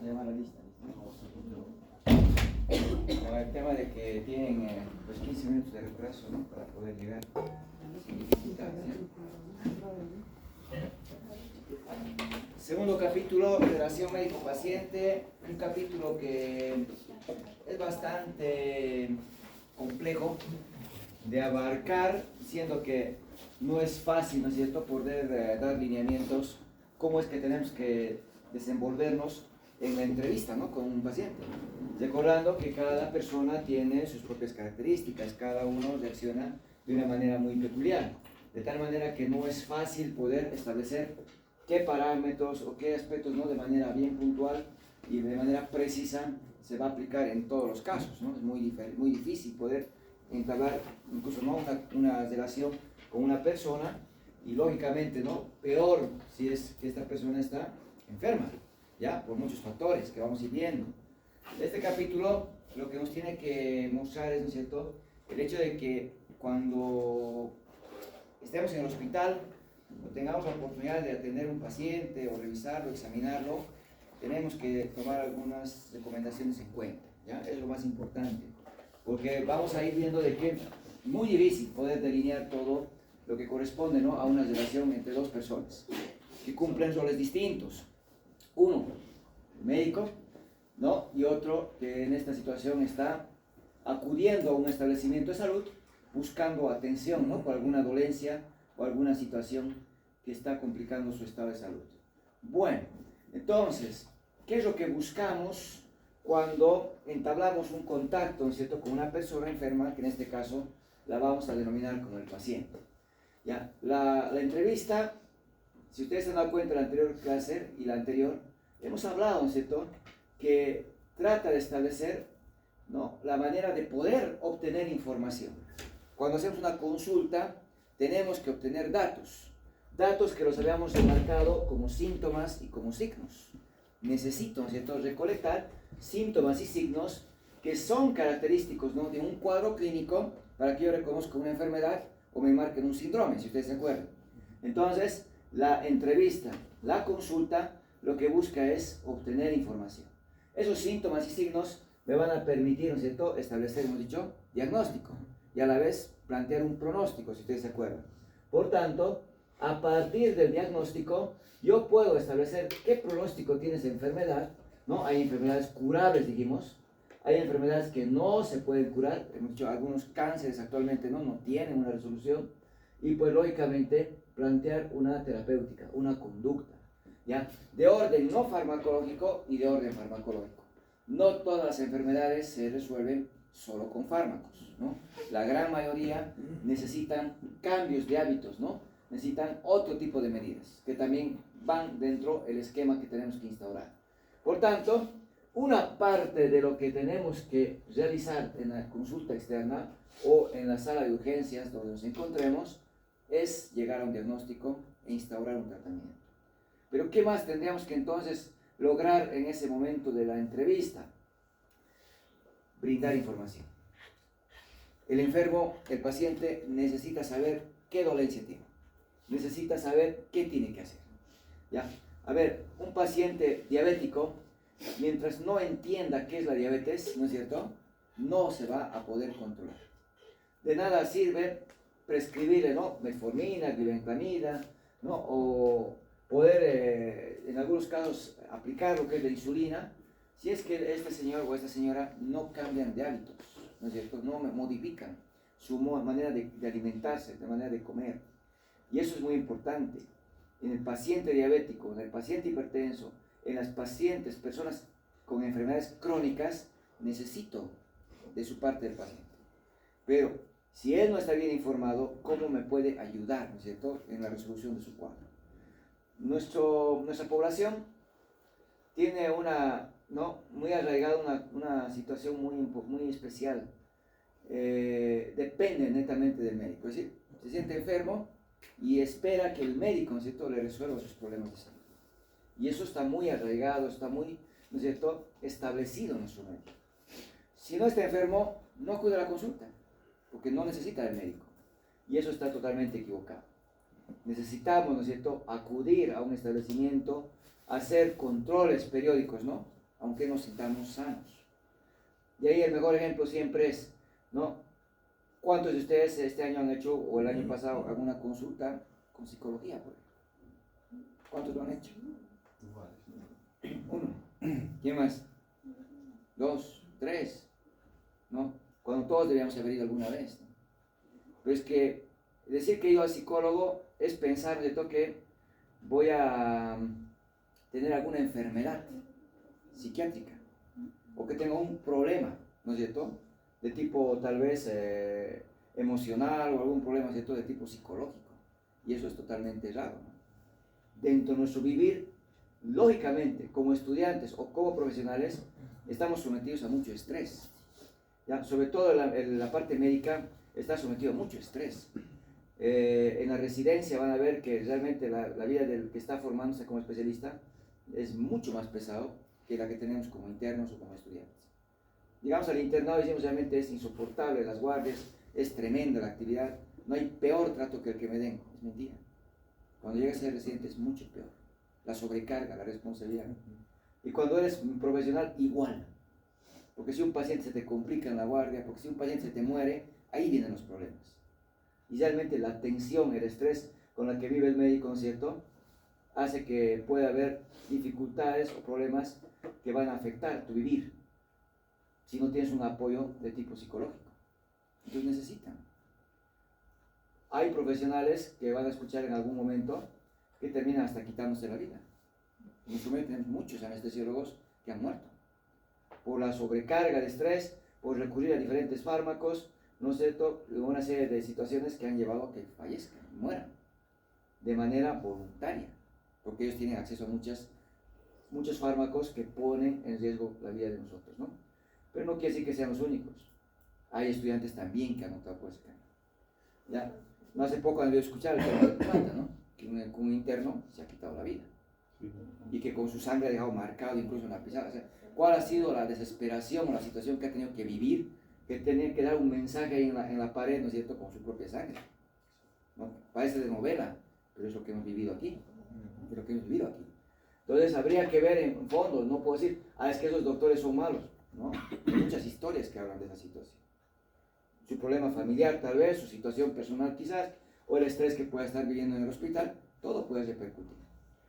se llama la lista. Con el tema de que tienen pues 15 minutos de retraso, ¿no? Para poder llegar sin dificultades. Segundo capítulo, relación médico-paciente, un capítulo que es bastante complejo de abarcar, siendo que no es fácil, ¿no es cierto?, poder dar lineamientos cómo es que tenemos que desenvolvernos en la entrevista, ¿no?, con un paciente. Recordando que cada persona tiene sus propias características, cada uno reacciona de una manera muy peculiar, de tal manera que no es fácil poder establecer qué parámetros o qué aspectos, ¿no?, de manera bien puntual y de manera precisa se va a aplicar en todos los casos, ¿no? Es muy difícil poder entablar incluso, ¿no?, una relación con una persona y lógicamente, ¿no?, peor si es que esta persona está enferma, ya, por muchos factores que vamos a ir viendo. Este capítulo lo que nos tiene que mostrar es, ¿no es cierto?, el hecho de que cuando estemos en el hospital o tengamos la oportunidad de atender a un paciente o revisarlo, examinarlo, tenemos que tomar algunas recomendaciones en cuenta, ¿ya? Es lo más importante, porque vamos a ir viendo de que es muy difícil poder delinear todo lo que corresponde, ¿no?, a una relación entre dos personas que cumplen roles distintos. Uno, el médico, ¿no?, y otro que en esta situación está acudiendo a un establecimiento de salud buscando atención, ¿no?, por alguna dolencia o alguna situación que está complicando su estado de salud. Bueno, entonces, ¿qué es lo que buscamos cuando entablamos un contacto, ¿no es cierto?, con una persona enferma, que en este caso la vamos a denominar como el paciente? ¿Ya? La entrevista, si ustedes se han dado cuenta de la anterior clase y la anterior, hemos hablado, ¿no es cierto?, que trata de establecer, ¿no?, la manera de poder obtener información. Cuando hacemos una consulta, tenemos que obtener datos que los habíamos remarcado como síntomas y como signos. Necesito, ¿no es cierto?, recolectar síntomas y signos que son característicos, ¿no?, de un cuadro clínico para que yo reconozca una enfermedad o me marquen un síndrome, si ustedes se acuerdan. Entonces, la entrevista, la consulta, lo que busca es obtener información. Esos síntomas y signos me van a permitir, ¿no es cierto?, establecer, hemos dicho, diagnóstico y a la vez plantear un pronóstico, si ustedes se acuerdan. Por tanto, a partir del diagnóstico, yo puedo establecer qué pronóstico tiene esa enfermedad, ¿no? Hay enfermedades curables, dijimos, hay enfermedades que no se pueden curar, hemos dicho, algunos cánceres actualmente no tienen una resolución, y pues lógicamente plantear una terapéutica, una conducta, ¿ya?, de orden no farmacológico y de orden farmacológico. No todas las enfermedades se resuelven solo con fármacos, ¿no? La gran mayoría necesitan cambios de hábitos, ¿no? Necesitan otro tipo de medidas que también van dentro del esquema que tenemos que instaurar. Por tanto, una parte de lo que tenemos que realizar en la consulta externa o en la sala de urgencias donde nos encontremos es llegar a un diagnóstico e instaurar un tratamiento. Pero ¿qué más tendríamos que entonces lograr en ese momento de la entrevista? Brindar información. El enfermo, el paciente, necesita saber qué dolencia tiene. Necesita saber qué tiene que hacer. ¿Ya? A ver, un paciente diabético, mientras no entienda qué es la diabetes, ¿no es cierto?, no se va a poder controlar. De nada sirve prescribirle, ¿no?, metformina, glibenclamida, ¿no?, o poder, en algunos casos, aplicar lo que es la insulina, si es que este señor o esta señora no cambian de hábitos, ¿no es cierto?, no modifican su manera de alimentarse, de manera de comer. Y eso es muy importante. En el paciente diabético, en el paciente hipertenso, en las pacientes, personas con enfermedades crónicas, necesito de su parte del paciente. Pero si él no está bien informado, ¿cómo me puede ayudar, ¿no es cierto?, en la resolución de su cuadro? Nuestra población tiene muy arraigada una situación muy especial. Depende netamente del médico. Es decir, se siente enfermo y espera que el médico, ¿no es cierto?, le resuelva sus problemas de salud. Y eso está muy arraigado, está muy, ¿no es cierto?, establecido en nuestro medio. Si no está enfermo, no acude a la consulta, porque no necesita del médico. Y eso está totalmente equivocado. Necesitamos, ¿no es cierto?, acudir a un establecimiento, hacer controles periódicos, ¿no?, aunque nos sintamos sanos. Y ahí el mejor ejemplo siempre es, ¿no? ¿Cuántos de ustedes este año han hecho, o el año pasado, alguna consulta con psicología, por ejemplo? ¿Cuántos lo han hecho? Uno. ¿Quién más? Dos, tres, ¿no? Cuando todos deberíamos haber ido alguna vez, ¿no? Pero es que decir que he ido al psicólogo es pensar de todo que voy a tener alguna enfermedad psiquiátrica o que tengo un problema, ¿no es cierto? De tipo tal vez emocional o algún problema, ¿cierto? De tipo psicológico. Y eso es totalmente errado, ¿no? Dentro de nuestro vivir, lógicamente, como estudiantes o como profesionales, estamos sometidos a mucho estrés. ¿Ya? Sobre todo en la parte médica está sometido a mucho estrés. En la residencia van a ver que realmente la vida del que está formándose como especialista es mucho más pesado que la que tenemos como internos o como estudiantes. Llegamos al internado y decimos realmente es insoportable las guardias, es tremenda la actividad, no hay peor trato que el que me den. Es mentira. Cuando llegas a ser residente es mucho peor. La sobrecarga, la responsabilidad. Y cuando eres un profesional, igual. Porque si un paciente se te complica en la guardia, porque si un paciente se te muere, ahí vienen los problemas. Y realmente la tensión, el estrés con la que vive el médico, ¿no es cierto?, hace que pueda haber dificultades o problemas que van a afectar tu vivir si no tienes un apoyo de tipo psicológico. Entonces necesitan. Hay profesionales que van a escuchar en algún momento que terminan hasta quitándose la vida. En nuestro medio tenemos muchos anestesiólogos que han muerto por la sobrecarga de estrés, por recurrir a diferentes fármacos, ¿no es cierto?, una serie de situaciones que han llevado a que fallezcan, mueran, de manera voluntaria, porque ellos tienen acceso a muchos fármacos que ponen en riesgo la vida de nosotros, ¿no? Pero no quiere decir que sean los únicos. Hay estudiantes también que han optado por ese camino. ¿Ya? No hace poco han debido escuchar el tema de Plata, ¿no? Que un interno se ha quitado la vida. Y que con su sangre ha dejado marcado incluso una pisada. O sea, ¿cuál ha sido la desesperación o la situación que ha tenido que vivir? Que tenía que dar un mensaje ahí en la pared, ¿no es cierto?, con su propia sangre, ¿no? Parece de novela, pero es lo que hemos vivido aquí. Es lo que hemos vivido aquí. Entonces habría que ver en fondo, no puedo decir, es que esos doctores son malos, ¿no? Hay muchas historias que hablan de esa situación. Su problema familiar tal vez, su situación personal quizás, o el estrés que pueda estar viviendo en el hospital, todo puede repercutir.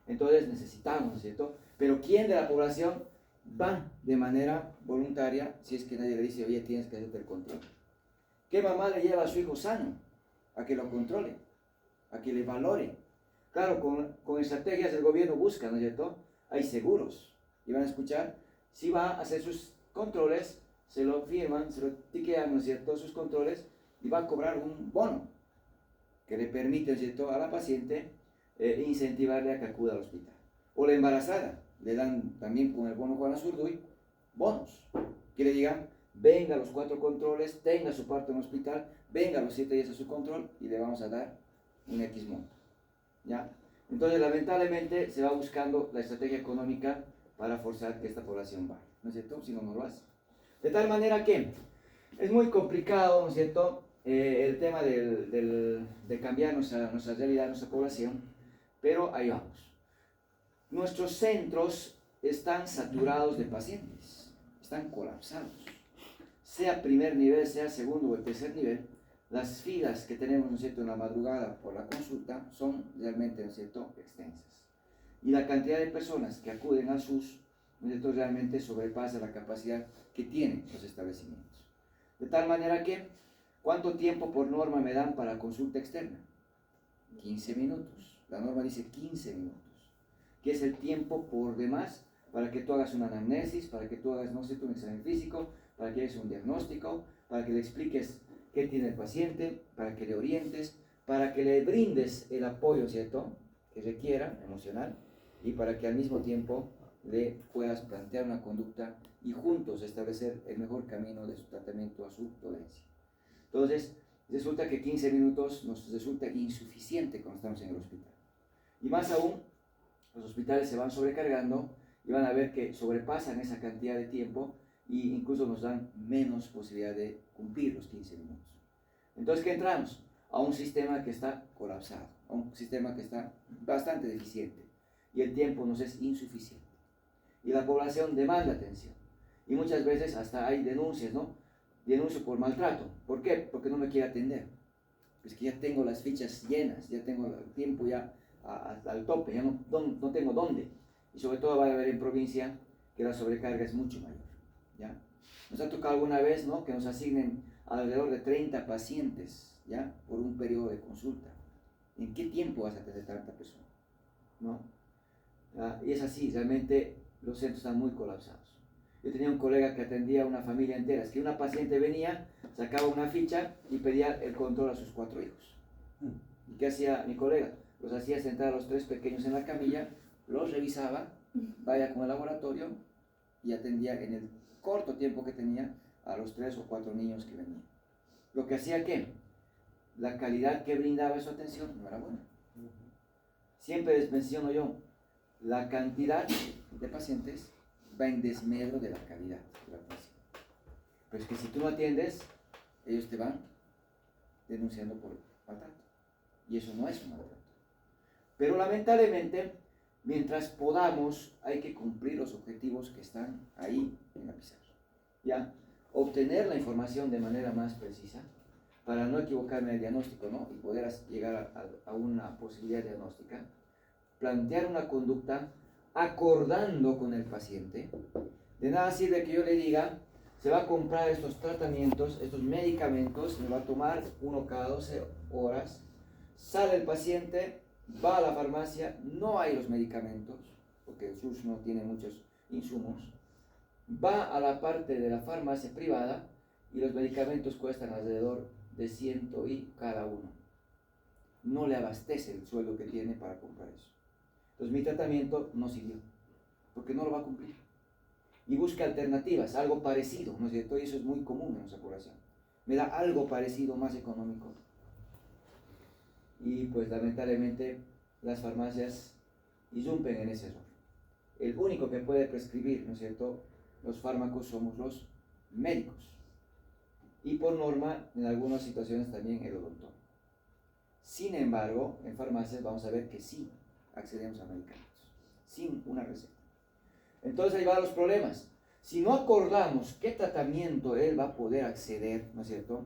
Entonces necesitamos, ¿no es cierto? Pero ¿quién de la población va de manera voluntaria si es que nadie le dice, oye, tienes que hacerte el control? ¿Qué mamá le lleva a su hijo sano a que lo controle, a que le valore? Claro, con estrategias del gobierno busca, ¿no es cierto? Hay seguros y van a escuchar, si va a hacer sus controles, se lo firman, se lo tiquean, ¿no es cierto?, sus controles, y va a cobrar un bono que le permite, ¿no es cierto?, a la paciente incentivarle a que acuda al hospital. O la embarazada, le dan también con el bono Juan Azurduy bonos, que le digan, venga a los 4 controles, tenga su parto en el hospital, venga a los 7 días a su control y le vamos a dar un X monto. ¿Ya? Entonces, lamentablemente, se va buscando la estrategia económica para forzar que esta población vaya, ¿no es cierto?, si no, no lo hace. De tal manera que es muy complicado, ¿no es cierto?, el tema de cambiar nuestra realidad, nuestra población, pero ahí vamos. Nuestros centros están saturados de pacientes, están colapsados. Sea primer nivel, sea segundo o tercer nivel, las filas que tenemos, ¿no es cierto?, en la madrugada por la consulta son realmente, ¿no es cierto?, extensas. Y la cantidad de personas que acuden al SUS, ¿no es cierto?, realmente sobrepasa la capacidad que tienen los establecimientos. De tal manera que, ¿cuánto tiempo por norma me dan para consulta externa? 15 minutos. La norma dice 15 minutos, que es el tiempo por demás para que tú hagas una anamnesis, para que tú hagas, no sé, un examen físico, para que hagas un diagnóstico, para que le expliques qué tiene el paciente, para que le orientes, para que le brindes el apoyo, ¿cierto?, que requiera, emocional, y para que al mismo tiempo le puedas plantear una conducta y juntos establecer el mejor camino de su tratamiento a su dolencia. Entonces, resulta que 15 minutos nos resulta insuficiente cuando estamos en el hospital. Y más aún, los hospitales se van sobrecargando y van a ver que sobrepasan esa cantidad de tiempo e incluso nos dan menos posibilidad de cumplir los 15 minutos. Entonces, ¿qué entramos? A un sistema que está colapsado, a un sistema que está bastante deficiente y el tiempo nos es insuficiente. y la población demanda atención. Y muchas veces hasta hay denuncias, ¿no? Denuncio por maltrato. ¿Por qué? Porque no me quiere atender. Es que ya tengo las fichas llenas, ya tengo el tiempo ya hasta el tope, ya no tengo dónde. Y sobre todo va a haber en provincia que la sobrecarga es mucho mayor, ¿ya? Nos ha tocado alguna vez, ¿no?, que nos asignen alrededor de 30 pacientes, ¿ya?, por un periodo de consulta. ¿En qué tiempo vas a atender tanta persona? ¿No? Y es así, realmente los centros están muy colapsados. Yo tenía un colega que atendía a una familia entera, es que una paciente venía, sacaba una ficha y pedía el control a sus 4 hijos. ¿Y qué hacía mi colega? Los hacía sentar a los 3 pequeños en la camilla, los revisaba, vaya con el laboratorio y atendía en el corto tiempo que tenía a los 3 o 4 niños que venían. Lo que hacía que la calidad que brindaba su atención no era buena. Siempre les menciono yo, la cantidad de pacientes va en desmedro de la calidad de la atención. Pero es que si tú no atiendes, ellos te van denunciando por maltrato. Y eso no es un maltrato. Pero lamentablemente, mientras podamos, hay que cumplir los objetivos que están ahí en la pizarra. ¿Ya? Obtener la información de manera más precisa para no equivocarme en el diagnóstico, ¿no?, y poder llegar a una posibilidad diagnóstica. Plantear una conducta acordando con el paciente. De nada sirve que yo le diga, se va a comprar estos tratamientos, estos medicamentos, me va a tomar uno cada 12 horas, sale el paciente, va a la farmacia, no hay los medicamentos, porque el SUS no tiene muchos insumos, va a la parte de la farmacia privada y los medicamentos cuestan alrededor de 100 y cada uno. No le abastece el sueldo que tiene para comprar eso. Entonces mi tratamiento no sirvió, porque no lo va a cumplir. Y busca alternativas, algo parecido, ¿no es cierto? Y eso es muy común en nuestra población. Me da algo parecido, más económico. Y pues lamentablemente las farmacias irrumpen en ese error. El único que puede prescribir, ¿no es cierto?, los fármacos somos los médicos. Y por norma, en algunas situaciones también el odontólogo. Sin embargo, en farmacias vamos a ver que sí accedemos a medicamentos, sin una receta. Entonces ahí van los problemas. Si no acordamos qué tratamiento él va a poder acceder, ¿no es cierto?,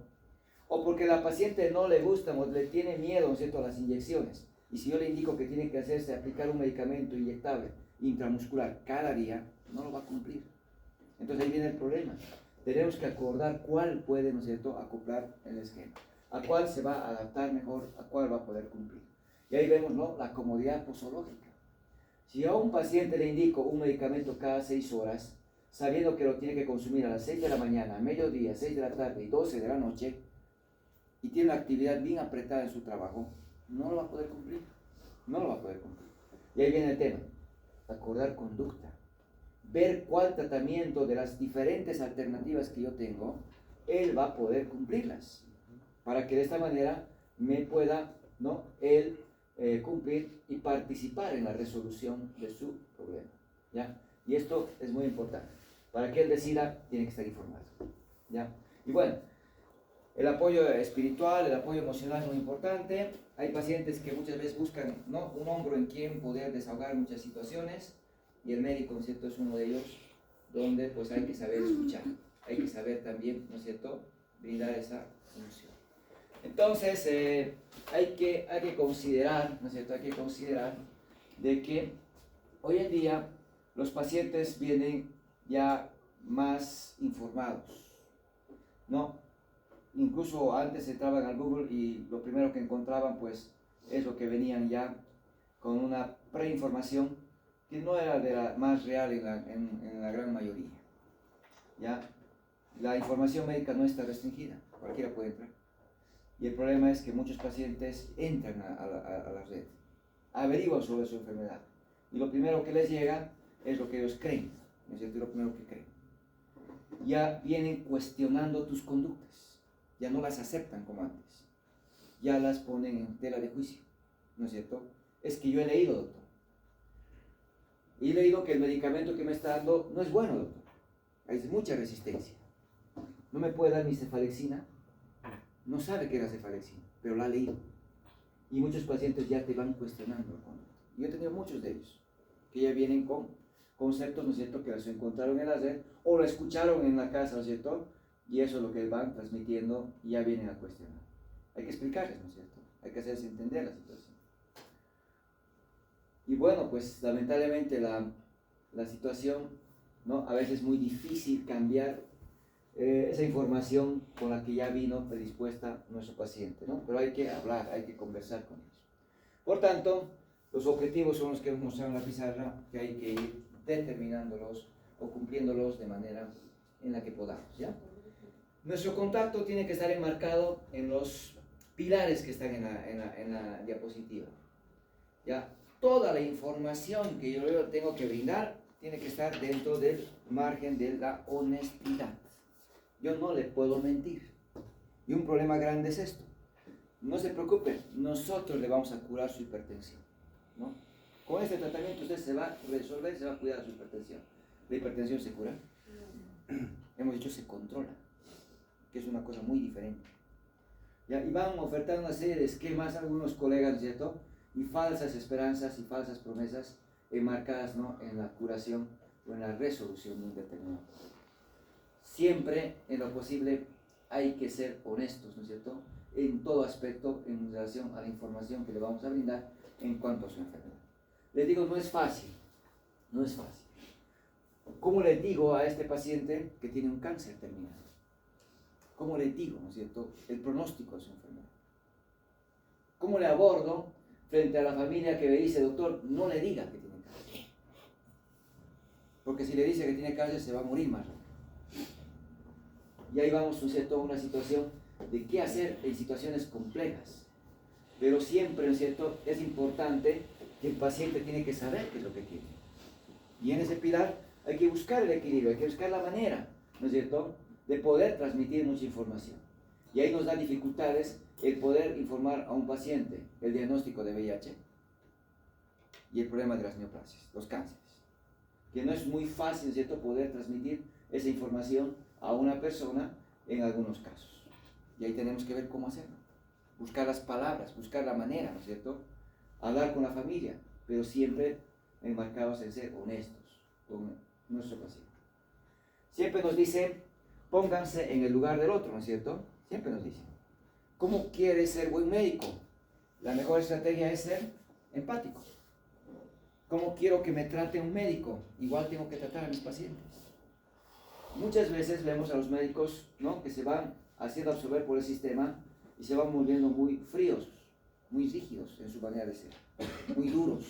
o porque la paciente no le gusta o le tiene miedo, ¿no es cierto?, a las inyecciones, y si yo le indico que tiene que hacerse aplicar un medicamento inyectable intramuscular cada día, no lo va a cumplir. Entonces ahí viene el problema. Tenemos que acordar cuál puede, ¿no es cierto?, acoplar el esquema, a cuál se va a adaptar mejor, a cuál va a poder cumplir. Y ahí vemos, ¿no?, la comodidad posológica. Si a un paciente le indico un medicamento cada 6 horas, sabiendo que lo tiene que consumir a las 6 de la mañana, a mediodía, 6 de la tarde y 12 de la noche, y tiene una actividad bien apretada en su trabajo, no lo va a poder cumplir. No lo va a poder cumplir. Y ahí viene el tema, acordar conducta. Ver cuál tratamiento de las diferentes alternativas que yo tengo, él va a poder cumplirlas. Para que de esta manera me pueda, ¿no?, él cumplir y participar en la resolución de su problema, ¿ya? Y esto es muy importante. Para que él decida, tiene que estar informado, ¿ya? Y bueno, el apoyo espiritual, el apoyo emocional es muy importante. Hay pacientes que muchas veces buscan, ¿no?, un hombro en quien poder desahogar muchas situaciones, y el médico, ¿no es cierto?, es uno de ellos, donde pues hay que saber escuchar, hay que saber también, ¿no es cierto?, brindar esa función. Entonces, hay que considerar, ¿no es cierto?, hay que considerar de que hoy en día los pacientes vienen ya más informados, ¿no? Incluso antes entraban al Google y lo primero que encontraban pues es lo que venían ya con una preinformación que no era de la más real en la gran mayoría, ¿ya? La información médica no está restringida, cualquiera puede entrar. Y el problema es que muchos pacientes entran a la red, averiguan sobre su enfermedad, y lo primero que les llega es lo que ellos creen, ¿no es cierto?, lo primero que creen. Ya vienen cuestionando tus conductas, ya no las aceptan como antes, ya las ponen en tela de juicio, ¿no es cierto? Es que yo he leído, doctor, y he leído que el medicamento que me está dando no es bueno, doctor, hay mucha resistencia, no me puede dar ni cefalexina. No sabe que era cefalexina, pero la ha leído. Y muchos pacientes ya te van cuestionando el conducto. Yo he tenido muchos de ellos, que ya vienen con conceptos, ¿no es cierto?, que los encontraron en la red o lo escucharon en la casa, ¿no es cierto?, y eso es lo que van transmitiendo y ya vienen a cuestionar. Hay que explicarles, ¿no es cierto?, hay que hacerles entender la situación. Y bueno, pues lamentablemente la situación, ¿no?, a veces es muy difícil cambiar esa información con la que ya vino predispuesta nuestro paciente, ¿no? Pero hay que hablar, hay que conversar con ellos. Por tanto, los objetivos son los que hemos mostrado en la pizarra, que hay que ir determinándolos o cumpliéndolos de manera en la que podamos, ¿ya? Nuestro contacto tiene que estar enmarcado en los pilares que están en la diapositiva, ¿ya? Toda la información que yo tengo que brindar tiene que estar dentro del margen de la honestidad. Yo no le puedo mentir. Y un problema grande es esto. No se preocupe, nosotros le vamos a curar su hipertensión, ¿no? Con este tratamiento usted se va a resolver, se va a cuidar su hipertensión. ¿La hipertensión se cura? Hemos dicho se controla, que es una cosa muy diferente. ¿Ya? Y van ofertando una serie de esquemas algunos colegas, ¿no es cierto?, y falsas esperanzas y falsas promesas enmarcadas, ¿no?, en la curación o en la resolución de un determinado problema. Siempre, en lo posible, hay que ser honestos, ¿no es cierto?, en todo aspecto en relación a la información que le vamos a brindar en cuanto a su enfermedad. Les digo, no es fácil, no es fácil. ¿Cómo le digo a este paciente que tiene un cáncer terminal? ¿Cómo le digo, ¿no es cierto?, el pronóstico de su enfermedad? ¿Cómo le abordo frente a la familia que me dice, doctor, no le diga que tiene cáncer? Porque si le dice que tiene cáncer, se va a morir más rápido. Y ahí vamos, ¿no es cierto?, a una situación de qué hacer en situaciones complejas. Pero siempre, ¿no es cierto?, es importante que el paciente tiene que saber qué es lo que quiere. Y en ese pilar hay que buscar el equilibrio, hay que buscar la manera, ¿no es cierto?, de poder transmitir mucha información. Y ahí nos da dificultades el poder informar a un paciente el diagnóstico de VIH y el problema de las neoplasias, los cánceres. Que no es muy fácil, ¿no es cierto?, poder transmitir esa información a una persona en algunos casos. Y ahí tenemos que ver cómo hacerlo. Buscar las palabras, buscar la manera, ¿no es cierto?, hablar con la familia, pero siempre enmarcados en ser honestos con nuestro paciente. Siempre nos dicen, pónganse en el lugar del otro, ¿no es cierto? Siempre nos dicen. ¿Cómo quieres ser buen médico? La mejor estrategia es ser empático. ¿Cómo quiero que me trate un médico? Igual tengo que tratar a mis pacientes. Muchas veces vemos a los médicos, ¿no?, que se van haciendo absorber por el sistema y se van volviendo muy fríos, muy rígidos en su manera de ser, muy duros.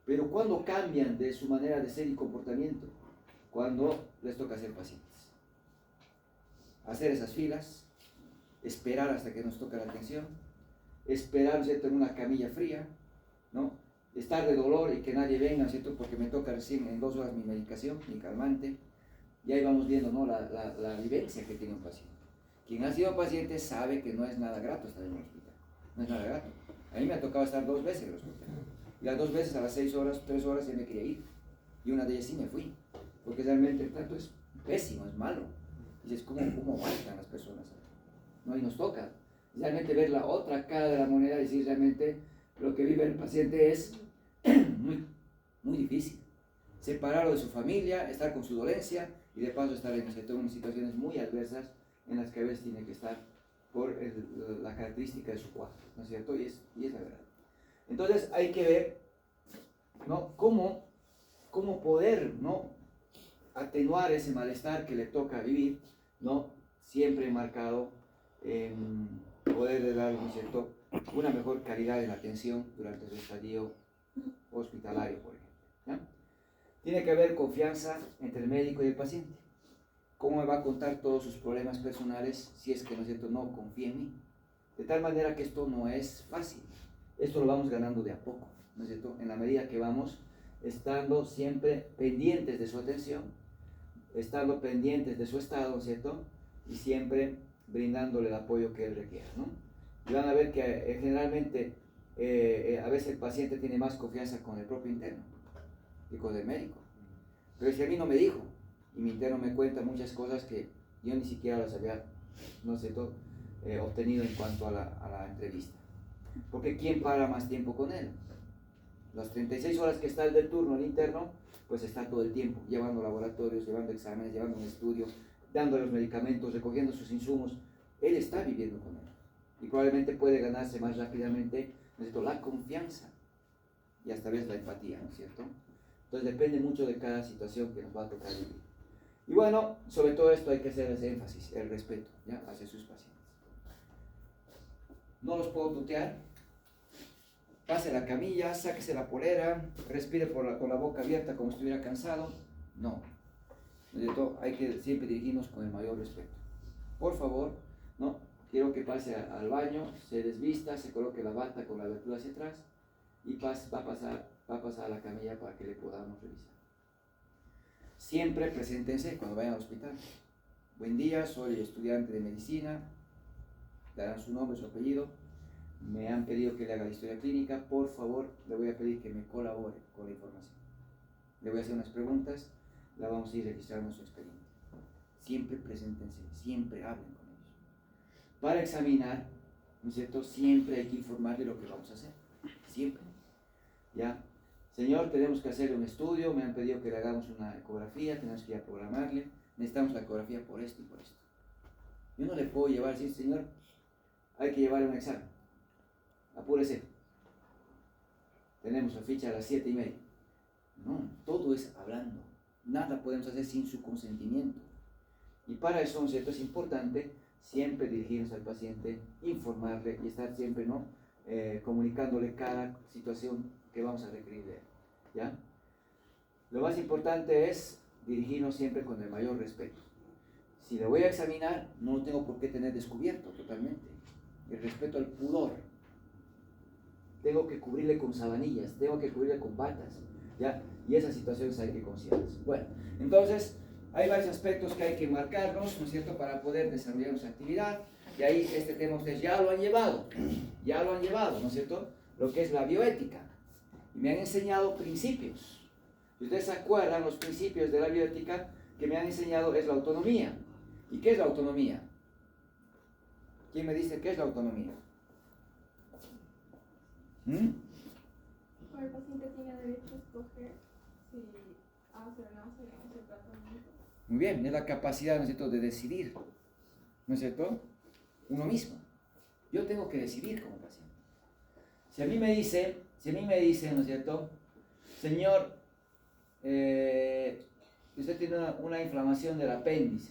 Pero ¿cuándo cambian de su manera de ser y comportamiento? Cuando les toca ser pacientes. Hacer esas filas, esperar hasta que nos toque la atención, esperar, ¿cierto?, en una camilla fría, ¿no?, estar de dolor y que nadie venga, ¿cierto?, porque me toca recién en 2 horas mi medicación, mi calmante. Y ahí vamos viendo, ¿no?, la vivencia que tiene un paciente. Quien ha sido paciente sabe que no es nada grato estar en el hospital, no es nada grato. A mí me ha tocado estar 2 veces en el hospital, y las 2 veces a las 6 horas, 3 horas ya me quería ir, y una de ellas sí me fui, porque realmente el trato es pésimo, es malo. Y dices, ¿cómo aguantan las personas? No, y nos toca realmente ver la otra cara de la moneda y decir realmente lo que vive el paciente es muy difícil. Separarlo de su familia, estar con su dolencia y de paso estar en situaciones muy adversas en las que a veces tiene que estar por la característica de su cuadro, ¿no es cierto? Y es la verdad. Entonces hay que ver, ¿no?, cómo poder, ¿no?, atenuar ese malestar que le toca vivir, ¿no?, siempre marcado en poderle dar, ¿no es cierto?, una mejor calidad en la atención durante su estadio hospitalario, por ejemplo, ¿ya? Tiene que haber confianza entre el médico y el paciente. ¿Cómo me va a contar todos sus problemas personales si es que, ¿no es cierto?, no confía en mí? De tal manera que esto no es fácil. Esto lo vamos ganando de a poco, ¿no es cierto?, en la medida que vamos estando siempre pendientes de su atención, estando pendientes de su estado, ¿no es cierto?, y siempre brindándole el apoyo que él requiera, ¿no? Y van a ver que generalmente a veces el paciente tiene más confianza con el propio interno que con el médico. Pero si a mí no me dijo, y mi interno me cuenta muchas cosas que yo ni siquiera las había, no sé, obtenido en cuanto a la entrevista. Porque ¿quién para más tiempo con él? Las 36 horas que está el de turno, el interno, pues está todo el tiempo, llevando laboratorios, llevando exámenes, llevando un estudio, dándole los medicamentos, recogiendo sus insumos. Él está viviendo con él. Y probablemente puede ganarse más rápidamente, ¿no es cierto?, la confianza y hasta vez la empatía, ¿no es cierto? Entonces depende mucho de cada situación que nos va a tocar vivir. Y bueno, sobre todo esto hay que hacer ese énfasis, el respeto, ¿ya?, hacia sus pacientes. No los puedo tutear. Pase la camilla, sáquese la polera, respire con la boca abierta como si estuviera cansado. No. ¿No es cierto? Hay que siempre dirigirnos con el mayor respeto. Por favor, ¿no?, quiero que pase al baño, se desvista, se coloque la bata con la abertura hacia atrás y va a pasar a la camilla para que le podamos revisar. Siempre preséntense cuando vayan al hospital. Buen día, soy estudiante de medicina. Darán su nombre, su apellido. Me han pedido que le haga la historia clínica. Por favor, le voy a pedir que me colabore con la información. Le voy a hacer unas preguntas, la vamos a ir registrando en su expediente. Siempre preséntense, siempre hablen con ellos. Para examinar, ¿no es cierto?, siempre hay que informarle lo que vamos a hacer. Siempre. ¿Ya? Señor, tenemos que hacer un estudio, me han pedido que le hagamos una ecografía, tenemos que ir a programarle, necesitamos la ecografía por esto y por esto. Yo no le puedo llevar, sí, señor, hay que llevarle un examen. Apúrese. Tenemos la ficha a las 7:30. No, todo es hablando. Nada podemos hacer sin su consentimiento. Y para eso, ¿no es cierto?, es importante siempre dirigirnos al paciente, informarle y estar siempre, ¿no?, comunicándole cada situación que vamos a requerir de él. ¿Ya? Lo más importante es dirigirnos siempre con el mayor respeto. Si le voy a examinar, no lo tengo por qué tener descubierto totalmente. El respeto al pudor. Tengo que cubrirle con sabanillas, tengo que cubrirle con batas, ¿ya? Y esas situaciones hay que considerarlas. Bueno, entonces, hay varios aspectos que hay que marcarnos, ¿no es cierto?, para poder desarrollar nuestra actividad. Y ahí este tema ustedes ya lo han llevado, ¿no es cierto?, lo que es la bioética. Y me han enseñado principios. Si ustedes se acuerdan, los principios de la bioética que me han enseñado es la autonomía. ¿Y qué es la autonomía? ¿Quién me dice qué es la autonomía? El paciente tiene derecho a escoger si hace o no hace ese tratamiento. Muy bien, es la capacidad, ¿no es cierto?, de decidir, ¿no es cierto?, uno mismo. Yo tengo que decidir como paciente. Si a mí me dice, ¿no es cierto?, señor, usted tiene una inflamación del apéndice,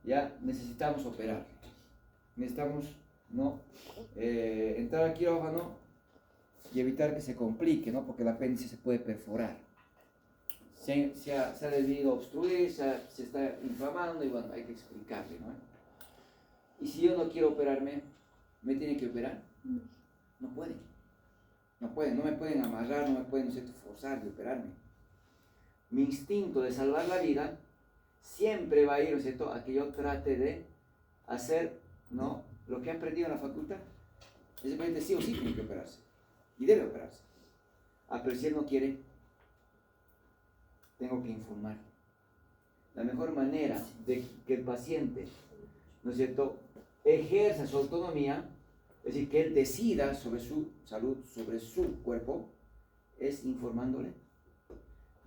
ya necesitamos operar, necesitamos, ¿no?, entrar al quirófano y evitar que se complique, ¿no?, porque el apéndice se puede perforar. Se ha debido obstruir, se está inflamando y bueno, hay que explicarle, ¿no? Y si yo no quiero operarme, ¿me tiene que operar? No pueden, no me pueden amarrar, no me pueden, ¿no es cierto?, forzar de operarme. Mi instinto de salvar la vida siempre va a ir, ¿no es cierto?, a que yo trate de hacer, ¿no?, lo que he aprendido en la facultad. Ese paciente sí o sí tiene que operarse, y debe operarse. Pero si él no quiere, tengo que informar. La mejor manera de que el paciente, ¿no es cierto?, ejerza su autonomía, es decir, que él decida sobre su salud, sobre su cuerpo, es informándole,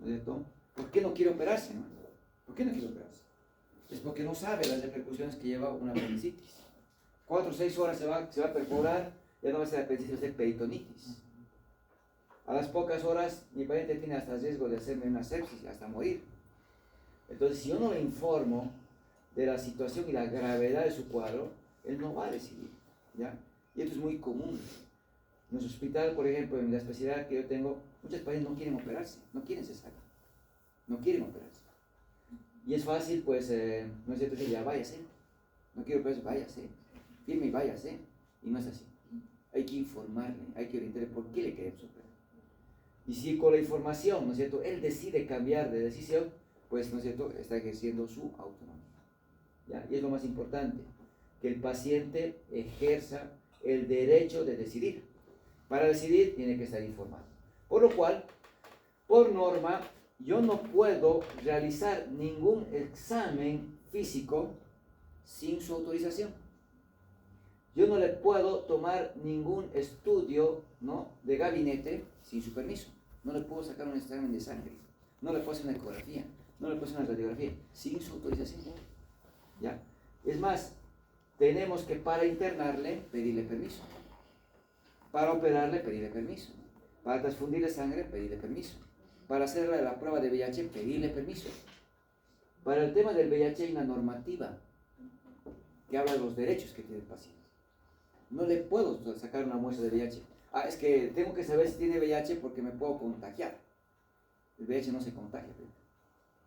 ¿no es cierto? ¿Por qué no quiere operarse, no? ¿Por qué no quiere operarse? Es porque no sabe las repercusiones que lleva una apendicitis. 4 o 6 horas se va a perforar, ya no va a ser apendicitis, va a ser peritonitis. A las pocas horas, mi paciente tiene hasta riesgo de hacerme una sepsis, hasta morir. Entonces, si yo no le informo de la situación y la gravedad de su cuadro, él no va a decidir, ¿ya? Y esto es muy común. En nuestro hospital, por ejemplo, en la especialidad que yo tengo, muchos pacientes no quieren operarse, no quieren cesárea, no quieren operarse. Y es fácil, pues, no es cierto, decir, ya váyase, no quiero operarse, váyase, firme y váyase. Y no es así. Hay que informarle, hay que orientarle por qué le queremos operar. Y si con la información, ¿no es cierto?, él decide cambiar de decisión, pues, ¿no es cierto?, está ejerciendo su autonomía, ¿ya? Y es lo más importante, que el paciente ejerza el derecho de decidir. Para decidir tiene que estar informado. Por lo cual, por norma, yo no puedo realizar ningún examen físico sin su autorización. yo no le puedo tomar ningún estudio, ¿no?, de gabinete sin su permiso. No le puedo sacar un examen de sangre, no le puedo hacer una ecografía, no le puedo hacer una radiografía sin su autorización. ¿Ya? Es más, tenemos que para internarle pedirle permiso, para operarle pedirle permiso, para transfundirle sangre pedirle permiso, para hacerle la prueba de VIH pedirle permiso. Para el tema del VIH hay una normativa que habla de los derechos que tiene el paciente. No le puedo sacar una muestra de VIH. Es que tengo que saber si tiene VIH porque me puedo contagiar. El VIH no se contagia,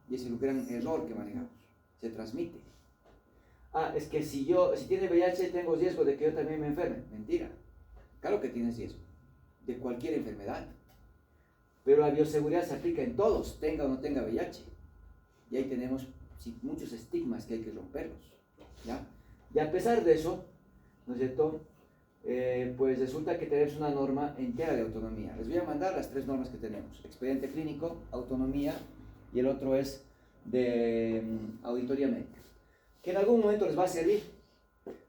y ese es el gran error que manejamos. Se transmite. Es que si tiene VIH tengo riesgo de que yo también me enferme. Mentira. Claro que tienes riesgo de cualquier enfermedad, pero la bioseguridad se aplica en todos, tenga o no tenga VIH. Y ahí tenemos muchos estigmas que hay que romperlos, ¿ya? Y a pesar de eso, ¿no es cierto?, pues resulta que tenemos una norma entera de autonomía. Les voy a mandar las 3 normas que tenemos: expediente clínico, autonomía, y el otro es de auditoría médica, que en algún momento les va a servir,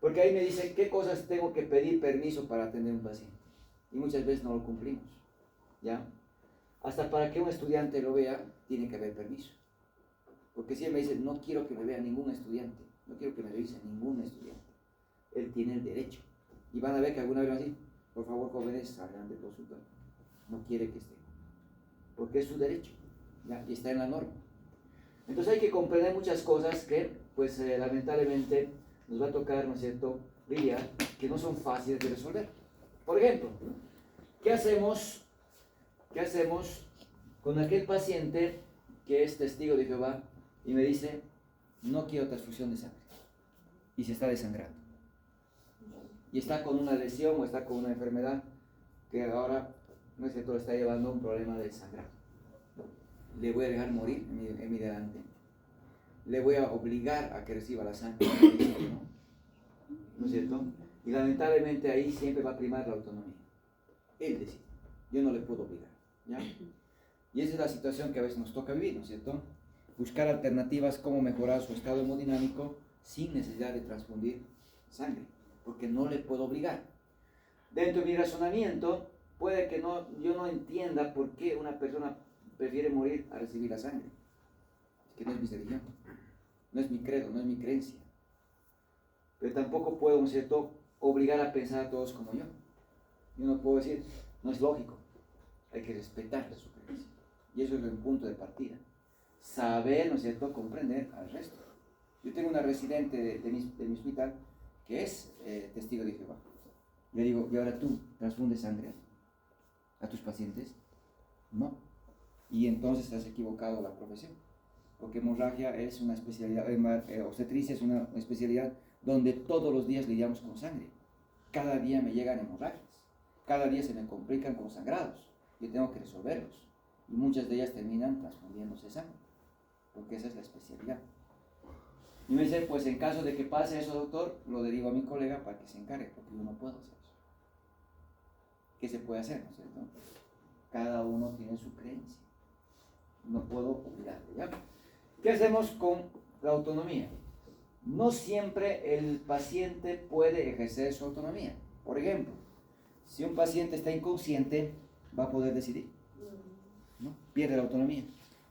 porque ahí me dicen qué cosas tengo que pedir permiso para atender a un paciente, y muchas veces no lo cumplimos, ¿ya? Hasta para que un estudiante lo vea, tiene que haber permiso, porque si él me dice, no quiero que me vea ningún estudiante, no quiero que me revise ningún estudiante, él tiene el derecho. Y van a ver que alguna vez van a decir, por favor, jóvenes, salgan del consultorio. No quiere que esté, porque es su derecho, ¿ya? Y está en la norma. Entonces hay que comprender muchas cosas que, pues lamentablemente, nos va a tocar, ¿no es cierto?, lidiar, que no son fáciles de resolver. Por ejemplo, ¿qué hacemos con aquel paciente que es testigo de Jehová y me dice, no quiero transfusión de sangre, y se está desangrando, y está con una lesión o está con una enfermedad que ahora, no es cierto, le está llevando a un problema de sangrado? ¿Le voy a dejar morir en mi delante? ¿Le voy a obligar a que reciba la sangre? ¿No es cierto? Y lamentablemente ahí siempre va a primar la autonomía. Él decide, yo no le puedo obligar, ¿ya? Y esa es la situación que a veces nos toca vivir, ¿no es cierto? Buscar alternativas, cómo mejorar su estado hemodinámico sin necesidad de transfundir sangre, porque no le puedo obligar. Dentro de mi razonamiento, puede que yo no entienda por qué una persona prefiere morir a recibir la sangre. Es que no es mi religión, no es mi credo, no es mi creencia. Pero tampoco puedo, ¿no es cierto?, obligar a pensar a todos como yo. Yo no puedo decir, no es lógico, hay que respetar su creencia. Y eso es el punto de partida. Saber, ¿no es cierto?, comprender al resto. Yo tengo una residente de mi hospital que es testigo de Jehová. Le digo, ¿y ahora tú transfundes sangre a tus pacientes? No. Y entonces has equivocado la profesión. Porque hemorragia es una especialidad, obstetricia es una especialidad donde todos los días lidiamos con sangre. Cada día me llegan hemorragias. Cada día se me complican con sangrados. Yo tengo que resolverlos. Y muchas de ellas terminan transfundiéndose sangre. Porque esa es la especialidad. Y me dice, pues en caso de que pase eso, doctor, lo derivo a mi colega para que se encargue, porque yo no puedo hacer eso. ¿Qué se puede hacer, no es cierto? Cada uno tiene su creencia. No puedo obligarle, ¿ya? ¿Qué hacemos con la autonomía? No siempre el paciente puede ejercer su autonomía. Por ejemplo, si un paciente está inconsciente, va a poder decidir, ¿no? Pierde la autonomía.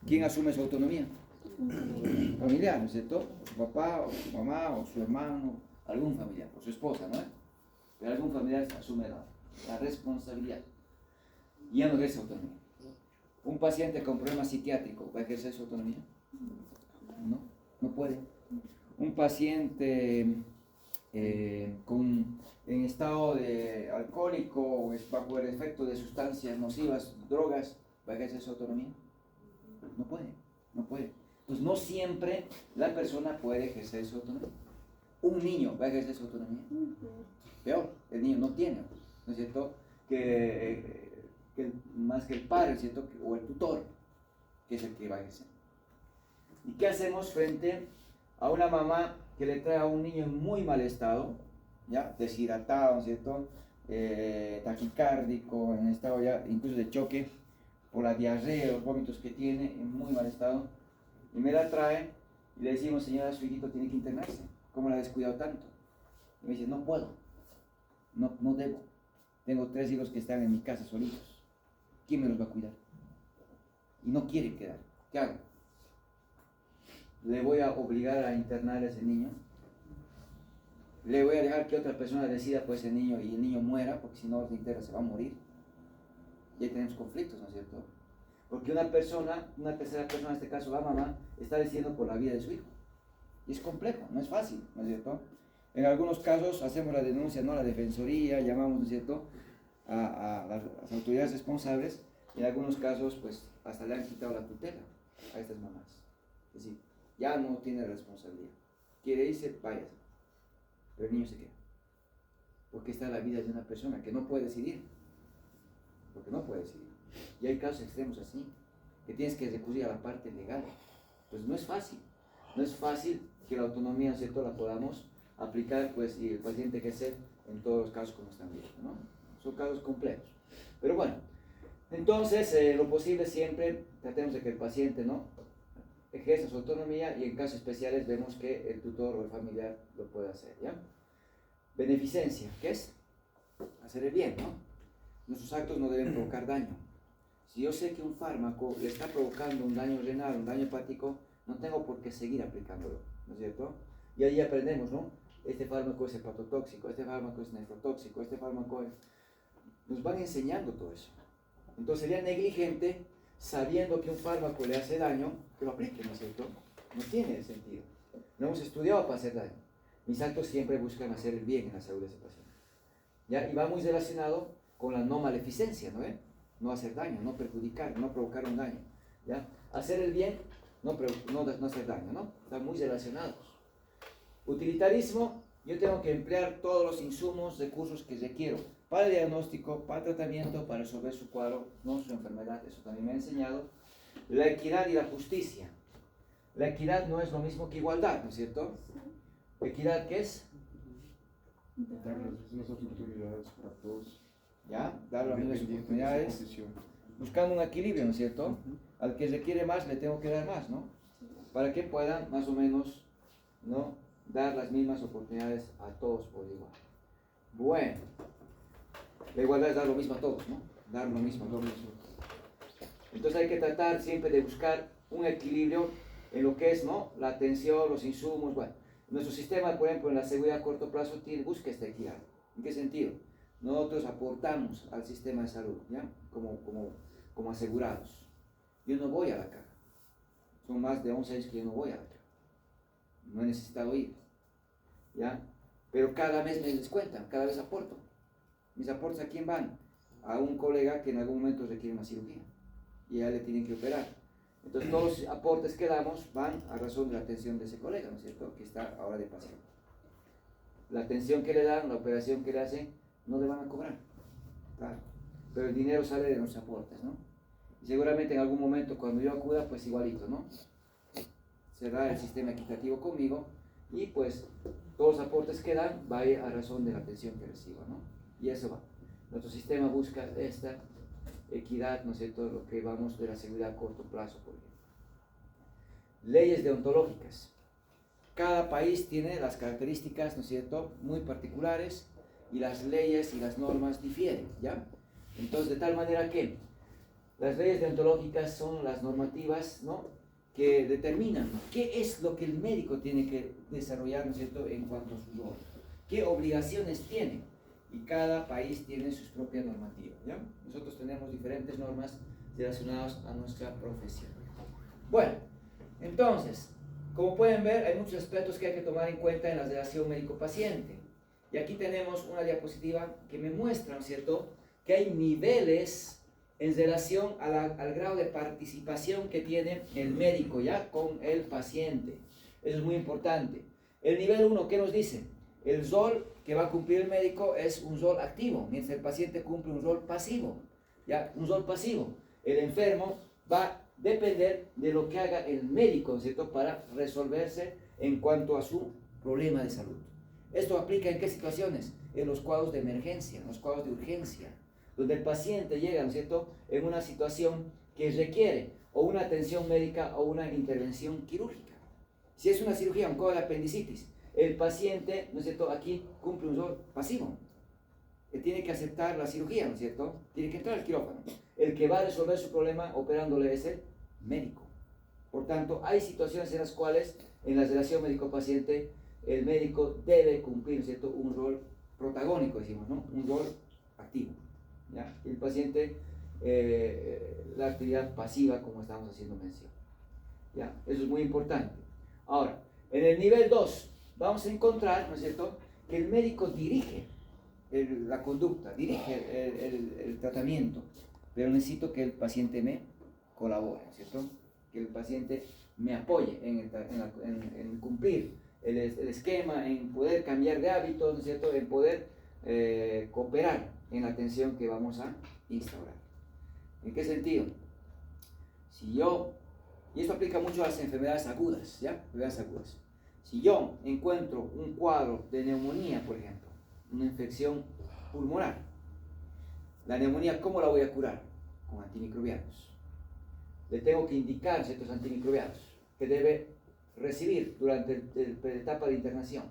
¿Quién asume su autonomía? Familiar, ¿no es cierto? Su papá, o su mamá, o su hermano, algún familiar, o su esposa, ¿no? Pero algún familiar asume la responsabilidad y ya no ejerce autonomía. ¿Un paciente con problema psiquiátrico va a ejercer su autonomía? No, no puede. Un paciente en estado de alcohólico o bajo el efecto de sustancias nocivas, drogas, ¿va a ejercer su autonomía? No puede, no puede. Entonces no siempre la persona puede ejercer su autonomía. Un niño va a ejercer su autonomía. Peor, el niño no tiene, ¿no es cierto? Más que el padre, ¿no es cierto? O el tutor, que es el que va a ejercer. ¿Y qué hacemos frente a una mamá que le trae a un niño en muy mal estado, ya deshidratado, ¿no es cierto? Taquicárdico, en estado ya incluso de choque por la diarrea, los vómitos que tiene, en muy mal estado, y me la trae y le decimos, señora, su hijito tiene que internarse, ¿cómo la ha descuidado tanto? Y me dice, no puedo, no debo. Tengo 3 hijos que están en mi casa solitos. ¿Quién me los va a cuidar? Y no quieren quedar. ¿Qué hago? ¿Le voy a obligar a internar a ese niño? ¿Le voy a dejar que otra persona decida por ese niño y el niño muera? Porque si no, se interna, se va a morir. Y ahí tenemos conflictos, ¿no es cierto? Porque una tercera persona, en este caso la mamá, está decidiendo por la vida de su hijo. Y es complejo, no es fácil, ¿no es cierto? En algunos casos hacemos la denuncia, ¿no? La defensoría, llamamos, ¿no es cierto?, a las autoridades responsables, y en algunos casos, pues, hasta le han quitado la tutela a estas mamás. Es decir, ya no tiene responsabilidad. Quiere irse, váyase. Pero el niño se queda. Porque está la vida de una persona que no puede decidir. Porque no puede decidir. Y hay casos extremos así, que tienes que recurrir a la parte legal. Pues no es fácil. No es fácil que la autonomía, ¿cierto?, la podamos aplicar, pues, y el paciente ejercer en todos los casos como están viendo, ¿no? Son casos complejos. Pero bueno, entonces, lo posible siempre tratemos de que el paciente, ¿no?, ejerza su autonomía, y en casos especiales vemos que el tutor o el familiar lo puede hacer, ¿ya? Beneficencia, ¿qué es? Hacer el bien, ¿no? Nuestros actos no deben provocar daño. Si yo sé que un fármaco le está provocando un daño renal, un daño hepático, no tengo por qué seguir aplicándolo, ¿no es cierto? Y ahí aprendemos, ¿no? Este fármaco es hepatotóxico, este fármaco es nefrotóxico, este fármaco es... Nos van enseñando todo eso. Entonces sería negligente, sabiendo que un fármaco le hace daño, que lo aplique, ¿no es cierto? No tiene sentido. No hemos estudiado para hacer daño. Mis actos siempre buscan hacer el bien en la salud de ese paciente. ¿Ya? Y va muy relacionado con la no maleficencia, ¿no? No hacer daño, no perjudicar, no provocar un daño. ¿Ya? Hacer el bien, no hacer daño, ¿no? Están muy relacionados. Utilitarismo, yo tengo que emplear todos los insumos, recursos que requiero para el diagnóstico, para el tratamiento, para resolver su cuadro, no su enfermedad. Eso también me ha enseñado. La equidad y la justicia. La equidad no es lo mismo que igualdad, ¿no es cierto? ¿Equidad qué es? Dar las mismas oportunidades para todos. ¿Ya? Dar las mismas oportunidades. Buscando un equilibrio, ¿no es cierto? Al que requiere más, le tengo que dar más, ¿no? Para que puedan, más o menos, ¿no?, dar las mismas oportunidades a todos por igual. Bueno, la igualdad es dar lo mismo a todos, ¿no? Dar lo mismo a todos. Entonces hay que tratar siempre de buscar un equilibrio en lo que es, ¿no?, la atención, los insumos. Bueno, nuestro sistema, por ejemplo, en la seguridad a corto plazo busca esta equidad. ¿En qué sentido? Nosotros aportamos al sistema de salud, ¿ya? Como asegurados. Yo no voy a la caja. Son más de 11 años que yo no voy a la caja. No he necesitado ir, ¿ya? Pero cada mes me descuentan, cada vez aporto. ¿Mis aportes a quién van? A un colega que en algún momento requiere una cirugía y a él le tienen que operar. Entonces todos los aportes que damos van a razón de la atención de ese colega, ¿no es cierto?, que está ahora de paciente. La atención que le dan, la operación que le hacen, no le van a cobrar, claro. Pero el dinero sale de los aportes, ¿no? Y seguramente en algún momento cuando yo acuda, pues igualito, ¿no? Será el sistema equitativo conmigo, y pues todos los aportes que dan va a ir a razón de la atención que recibo, ¿no? Y eso va. Nuestro sistema busca esta equidad, ¿no es cierto?, lo que vamos de la seguridad a corto plazo, por ejemplo. Leyes deontológicas. Cada país tiene las características, ¿no es cierto?, muy particulares, y las leyes y las normas difieren, ¿ya? Entonces, de tal manera que las leyes deontológicas son las normativas, ¿no?, que determinan qué es lo que el médico tiene que desarrollar, ¿no es cierto?, en cuanto a su rol, qué obligaciones tiene, y cada país tiene sus propias normativas, ¿ya? Nosotros tenemos diferentes normas relacionadas a nuestra profesión. Bueno, entonces, como pueden ver, hay muchos aspectos que hay que tomar en cuenta en la relación médico-paciente, y aquí tenemos una diapositiva que me muestra, ¿no es cierto?, que hay niveles en relación al grado de participación que tiene el médico ya con el paciente. Eso es muy importante. El nivel 1, ¿qué nos dice? El rol que va a cumplir el médico es un rol activo, mientras el paciente cumple un rol pasivo. ¿Ya? Un rol pasivo. El enfermo va a depender de lo que haga el médico, ¿cierto?, para resolverse en cuanto a su problema de salud. ¿Esto aplica en qué situaciones? En los cuadros de emergencia, en los cuadros de urgencia, donde el paciente llega, ¿no es cierto?, en una situación que requiere o una atención médica o una intervención quirúrgica. Si es una cirugía, un codo de apendicitis, el paciente, ¿no es cierto?, aquí cumple un rol pasivo. él tiene que aceptar la cirugía, ¿no es cierto? Tiene que entrar al quirófano. El que va a resolver su problema operándole es el médico. Por tanto, hay situaciones en las cuales en la relación médico-paciente el médico debe cumplir, ¿no es cierto?, un rol protagónico, decimos, ¿no? Un rol activo, ¿ya? Y el paciente, la actividad pasiva, como estamos haciendo mención, ¿ya? Eso es muy importante. Ahora, en el nivel 2 vamos a encontrar, ¿no es cierto?, que el médico dirige la conducta, dirige el tratamiento, pero necesito que el paciente me colabore, ¿no es cierto?, que el paciente me apoye en cumplir el esquema, en poder cambiar de hábitos, ¿no es cierto?, en poder cooperar en la atención que vamos a instaurar. ¿En qué sentido? Si yo, y esto aplica mucho a las enfermedades agudas, ¿ya? Enfermedades agudas. Si yo encuentro un cuadro de neumonía, por ejemplo, una infección pulmonar, la neumonía, ¿cómo la voy a curar? Con antimicrobianos. Le tengo que indicar ciertos antimicrobianos que debe recibir durante la etapa de internación.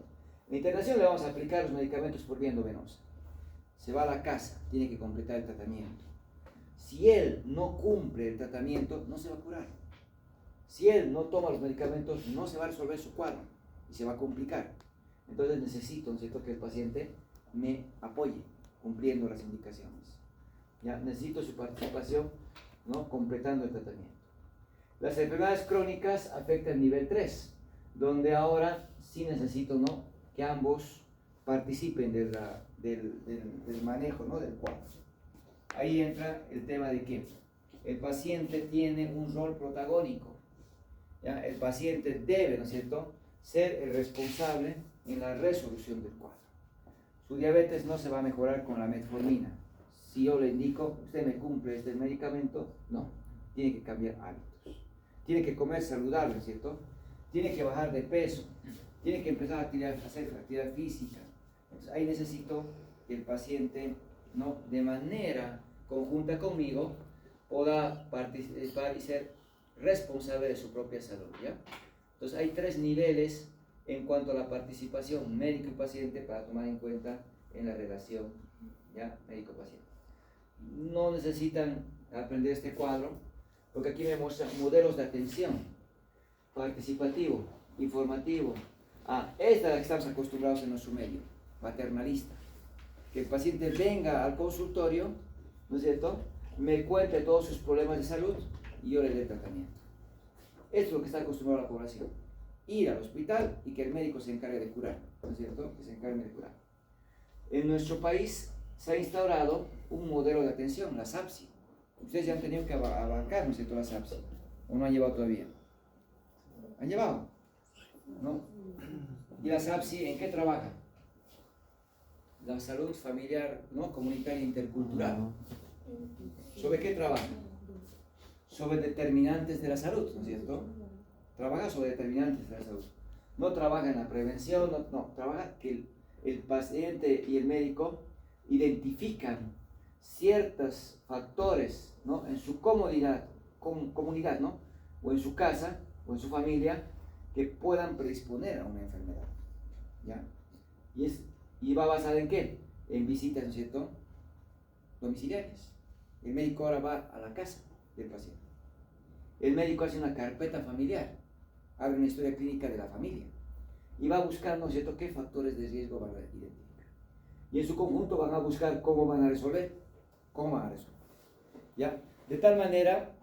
En la internación le vamos a aplicar los medicamentos por vía endovenosa. Se va a la casa, tiene que completar el tratamiento. Si él no cumple el tratamiento, no se va a curar. Si él no toma los medicamentos, no se va a resolver su cuadro y se va a complicar. Entonces necesito, ¿no es cierto?, que el paciente me apoye cumpliendo las indicaciones. ¿Ya? Necesito su participación, ¿no?, completando el tratamiento. Las enfermedades crónicas afectan el nivel 3, donde ahora sí necesito, ¿no?, que ambos participen del manejo, ¿no?, del cuadro. Ahí entra el tema de que el paciente tiene un rol protagónico. ¿Ya? El paciente debe, ¿no es cierto?, ser el responsable en la resolución del cuadro. Su diabetes no se va a mejorar con la metformina. Si yo le indico, usted me cumple este medicamento, no, tiene que cambiar hábitos. Tiene que comer saludable, ¿no es cierto? Tiene que bajar de peso, tiene que empezar a hacer actividad física. Entonces, ahí necesito que el paciente, ¿no?, de manera conjunta conmigo pueda participar y ser responsable de su propia salud, ¿ya? Entonces hay 3 niveles en cuanto a la participación médico y paciente para tomar en cuenta en la relación, ¿ya?, médico-paciente. No necesitan aprender este cuadro, porque aquí me muestra modelos de atención, participativo, informativo. Esta es la que estamos acostumbrados en nuestro medio, paternalista. Que el paciente venga al consultorio, ¿no es cierto?, me cuente todos sus problemas de salud y yo le dé tratamiento. Esto es lo que está acostumbrado a la población. Ir al hospital y que el médico se encargue de curar, ¿no es cierto?, que se encargue de curar. En nuestro país se ha instaurado un modelo de atención, la SAPSI. Ustedes ya han tenido que abarcar, ¿no es cierto?, la SAPSI. ¿O no han llevado todavía? ¿Han llevado? ¿No? ¿Y la SAPSI en qué trabaja? La salud familiar, ¿no?, comunitaria e intercultural. ¿Sobre qué trabaja? Sobre determinantes de la salud, ¿no es cierto? Trabaja sobre determinantes de la salud. No trabaja en la prevención, no trabaja que el paciente y el médico identifican ciertos factores, ¿no?, en su comunidad, ¿no?, o en su casa, o en su familia, que puedan predisponer a una enfermedad, ¿ya? Y va basada en qué? En visitas, ¿no es cierto?, domiciliarias. El médico ahora va a la casa del paciente. El médico hace una carpeta familiar, abre una historia clínica de la familia y va buscando, ¿no es cierto?, qué factores de riesgo van a identificar. Y en su conjunto van a buscar cómo van a resolver, ¿ya? De tal manera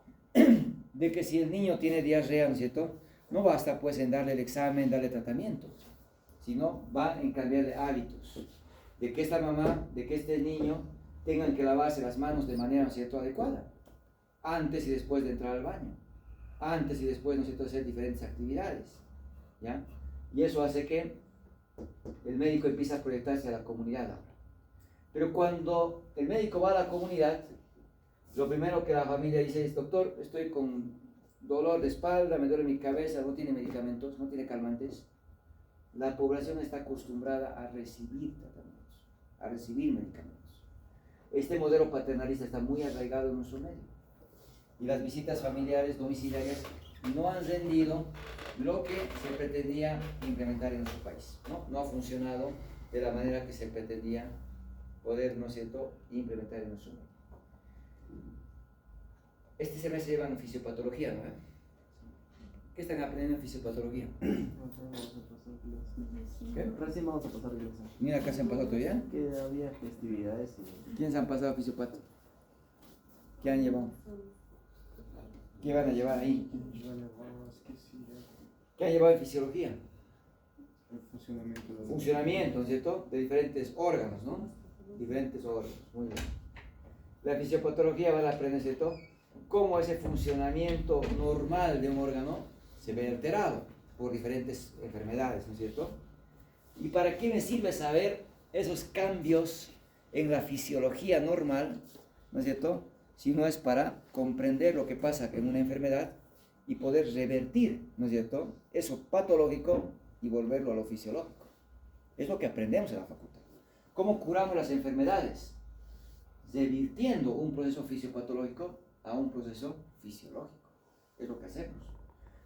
de que si el niño tiene diarrea, ¿no es cierto?, no basta pues en darle el examen, darle tratamiento, sino va en cambiarle hábitos, de que esta mamá, de que este niño tengan que lavarse las manos de manera, ¿no es cierto?, adecuada, antes y después de entrar al baño, antes y después, ¿no es cierto?, de hacer diferentes actividades, ¿ya? Y eso hace que el médico empiece a proyectarse a la comunidad ahora. Pero cuando el médico va a la comunidad, lo primero que la familia dice es: doctor, estoy con dolor de espalda, me duele mi cabeza, no tiene medicamentos, no tiene calmantes. La población está acostumbrada a recibir tratamientos, a recibir medicamentos. Este modelo paternalista está muy arraigado en nuestro medio. Y las visitas familiares domiciliarias no han rendido lo que se pretendía implementar en nuestro país, ¿no? No ha funcionado de la manera que se pretendía poder, ¿no es cierto?, implementar en nuestro medio. Este semestre llevan fisiopatología, ¿no? ¿Qué están aprendiendo en fisiopatología? ¿Qué? Recién vamos a pasar clase. Mira, acá se han pasado todavía. Que había festividades y... ¿Quiénes han pasado fisiopato? ¿Qué han llevado? ¿Qué van a llevar ahí? ¿Qué han llevado en fisiología? El funcionamiento de... Funcionamiento, ¿no es cierto?, de diferentes órganos, ¿no? Diferentes órganos, muy bien. La fisiopatología va a aprender, ¿cierto?, cómo ese funcionamiento normal de un órgano se ve alterado por diferentes enfermedades, ¿no es cierto? ¿Y para qué me sirve saber esos cambios en la fisiología normal, ¿no es cierto?, si no es para comprender lo que pasa en una enfermedad y poder revertir, ¿no es cierto?, eso patológico y volverlo a lo fisiológico. Es lo que aprendemos en la facultad. ¿Cómo curamos las enfermedades? Revirtiendo un proceso fisiopatológico a un proceso fisiológico. Es lo que hacemos.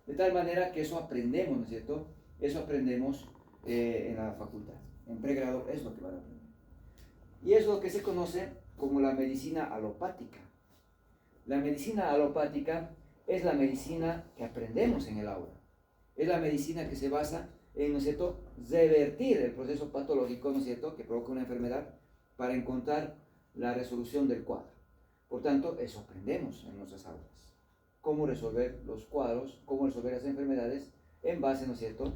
De tal manera que eso aprendemos, ¿no es cierto? Eso aprendemos en la facultad. En pregrado es lo que van a aprender. Y es lo que se conoce como la medicina alopática. La medicina alopática es la medicina que aprendemos en el aula. Es la medicina que se basa en, ¿no es cierto?, revertir el proceso patológico, ¿no es cierto?, que provoca una enfermedad para encontrar la resolución del cuadro. Por tanto, eso aprendemos en nuestras aulas. Cómo resolver los cuadros, cómo resolver las enfermedades en base, ¿no es cierto?,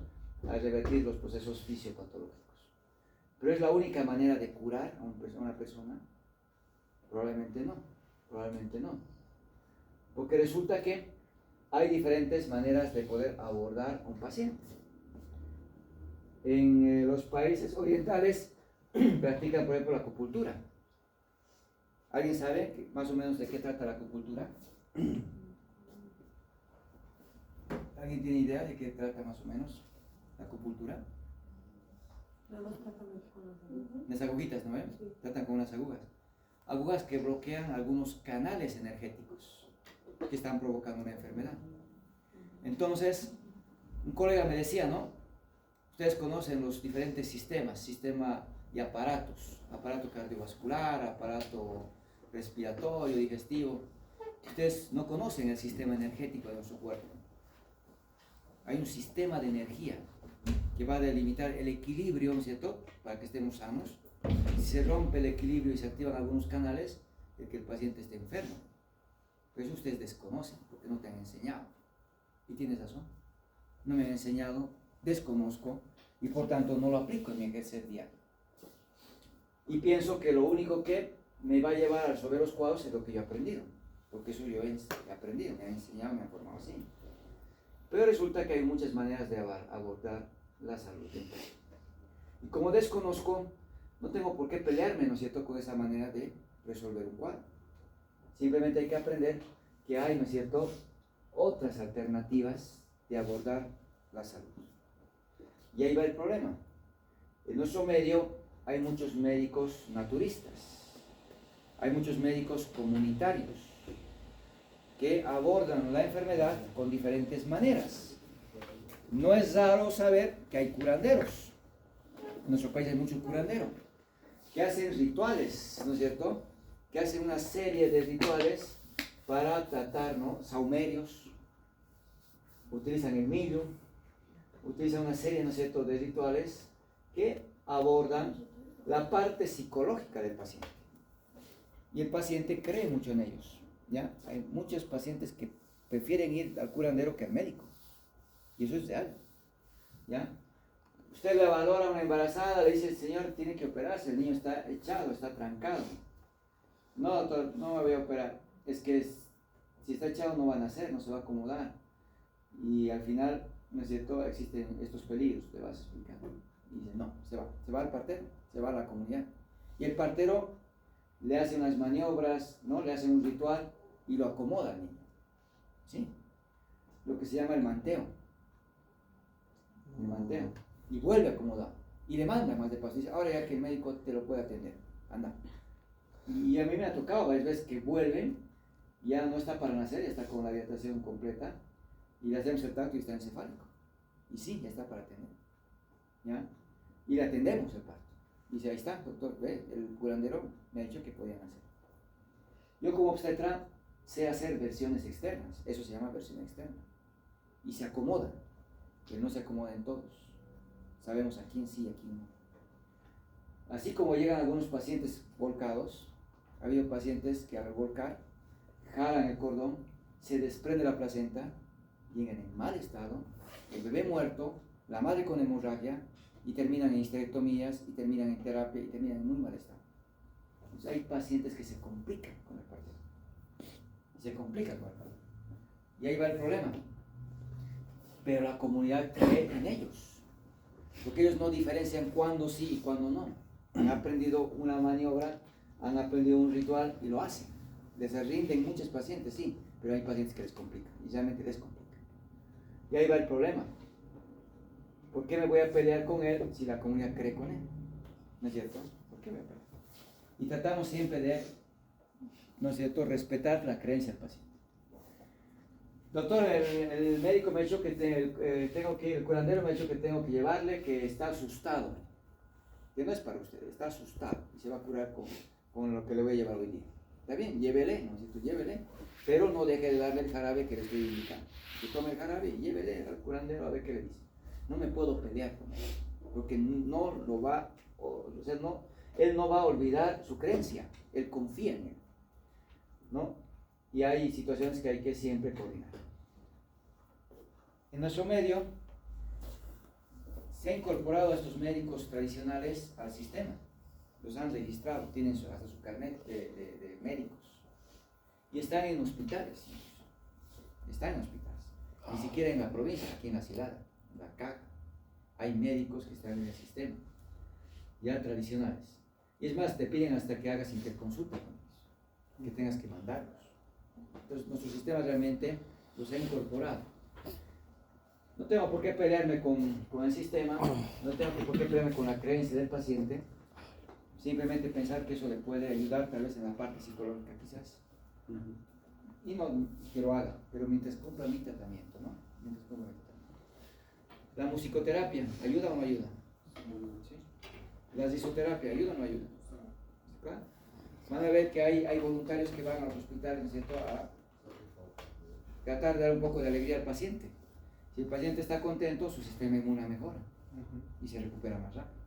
a revertir los procesos fisiopatológicos. ¿Pero es la única manera de curar a una persona? Probablemente no, probablemente no. Porque resulta que hay diferentes maneras de poder abordar a un paciente. En los países orientales practican, por ejemplo, la acupuntura. ¿Alguien sabe más o menos de qué trata la acupuntura? ¿Alguien tiene idea de qué trata más o menos la acupuntura? Las agujitas, ¿no ven? Tratan con unas agujas. Agujas que bloquean algunos canales energéticos que están provocando una enfermedad. Entonces, un colega me decía, ¿no? Ustedes conocen los diferentes sistemas, sistema y aparatos, aparato cardiovascular, aparato respiratorio, digestivo. Ustedes no conocen el sistema energético de nuestro cuerpo. Hay un sistema de energía que va a delimitar el equilibrio, ¿no es cierto?, para que estemos sanos. Si se rompe el equilibrio y se activan algunos canales, de que el paciente esté enfermo. Pero eso ustedes desconocen, porque no te han enseñado. Y tienes razón. No me han enseñado, desconozco, y por tanto no lo aplico en mi ejercicio diario. Y pienso que lo único que me va a llevar a resolver los cuadros es lo que yo he aprendido. Porque eso yo he aprendido, me han enseñado, me han formado así. Pero resulta que hay muchas maneras de abordar la salud. Y como desconozco, no tengo por qué pelearme, ¿no es cierto?, con esa manera de resolver un cuadro. Simplemente hay que aprender que hay, ¿no es cierto?, otras alternativas de abordar la salud. Y ahí va el problema. En nuestro medio hay muchos médicos naturistas, hay muchos médicos comunitarios que abordan la enfermedad con diferentes maneras. No es raro saber que hay curanderos. En nuestro país hay muchos curanderos que hacen rituales, ¿no es cierto?, que hacen una serie de rituales para tratar, ¿no?, saumerios, utilizan el millo, utilizan una serie, ¿no es cierto?, de rituales que abordan la parte psicológica del paciente. Y el paciente cree mucho en ellos, ¿ya? Hay muchos pacientes que prefieren ir al curandero que al médico. Y eso es real, ¿ya? Usted le valora a una embarazada, le dice, señor, tiene que operarse, el niño está echado, está trancado. No, doctor, no me voy a operar. Es que si está echado no va a nacer, no se va a acomodar. Y al final, ¿no es cierto?, existen estos peligros, te vas explicando. Y dice, no, se va al partero, se va a la comunidad. Y el partero le hace unas maniobras, ¿no?, le hace un ritual y lo acomoda al niño. ¿Sí? Lo que se llama el manteo. El manteo. Y vuelve acomodado. Y le manda más de paso. Dice, ahora ya que el médico te lo puede atender, anda. Y a mí me ha tocado varias veces que vuelven, ya no está para nacer, ya está con la dilatación completa, y le hacemos el tacto y está encefálico. Y sí, ya está para atender. ¿Ya? Y le atendemos el parto. Dice, ahí está, doctor, ve, el curandero me ha dicho que podían hacer. Yo como obstetra sé hacer versiones externas, eso se llama versión externa. Y se acomoda, pero no se acomoda en todos. Sabemos a quién sí y a quién no. Así como llegan algunos pacientes volcados, ha habido pacientes que al volcar jalan el cordón, se desprende la placenta, llegan en mal estado, el bebé muerto, la madre con hemorragia, y terminan en histerectomías, y terminan en terapia, y terminan en muy mal estado. Entonces hay pacientes que se complican con el parto. Se complican con el parto. Y ahí va el problema. Pero la comunidad cree en ellos. Porque ellos no diferencian cuándo sí y cuándo no. Han aprendido una maniobra, han aprendido un ritual y lo hacen. Les rinden muchos pacientes, sí, pero hay pacientes que les complican, y realmente les complican. Y ahí va el problema. ¿Por qué me voy a pelear con él si la comunidad cree con él? ¿No es cierto? ¿Por qué me voy a pelear? Y tratamos siempre de, ¿no es cierto?, respetar la creencia del paciente. Doctor, el médico me ha dicho que tengo que ir, el curandero me ha dicho que tengo que llevarle, que está asustado. Que no es para usted, está asustado y se va a curar con lo que le voy a llevar hoy día. Está bien, llévele, ¿no es cierto?, llévele, pero no deje de darle el jarabe que le estoy indicando. Que tome el jarabe y llévele al curandero a ver qué le dice. No me puedo pelear con él, porque no lo va, o sea, no, él no va a olvidar su creencia, él confía en él, ¿no? Y hay situaciones que hay que siempre coordinar. En nuestro medio se han incorporado a estos médicos tradicionales al sistema, los han registrado, tienen hasta su carnet de médicos, y están en hospitales, ni siquiera en la provincia, aquí en la ciudad, en la caja, hay médicos que están en el sistema, ya tradicionales, y es más, te piden hasta que hagas interconsulta con ellos, que tengas que mandarlos. Entonces nuestro sistema realmente los ha incorporado. No tengo por qué pelearme con el sistema, no tengo por qué pelearme con la creencia del paciente, simplemente pensar que eso le puede ayudar tal vez en la parte psicológica quizás, y no que lo haga, pero mientras cumpla mi tratamiento, ¿no? Mientras cumpla mi tratamiento. La musicoterapia, ¿ayuda o no ayuda? ¿Sí? La risoterapia, ¿ayuda o no ayuda? ¿Claro? Van a ver que hay voluntarios que van a los hospitales, ¿no es cierto?, a tratar de dar un poco de alegría al paciente. Si el paciente está contento, su sistema inmune mejora y se recupera más rápido.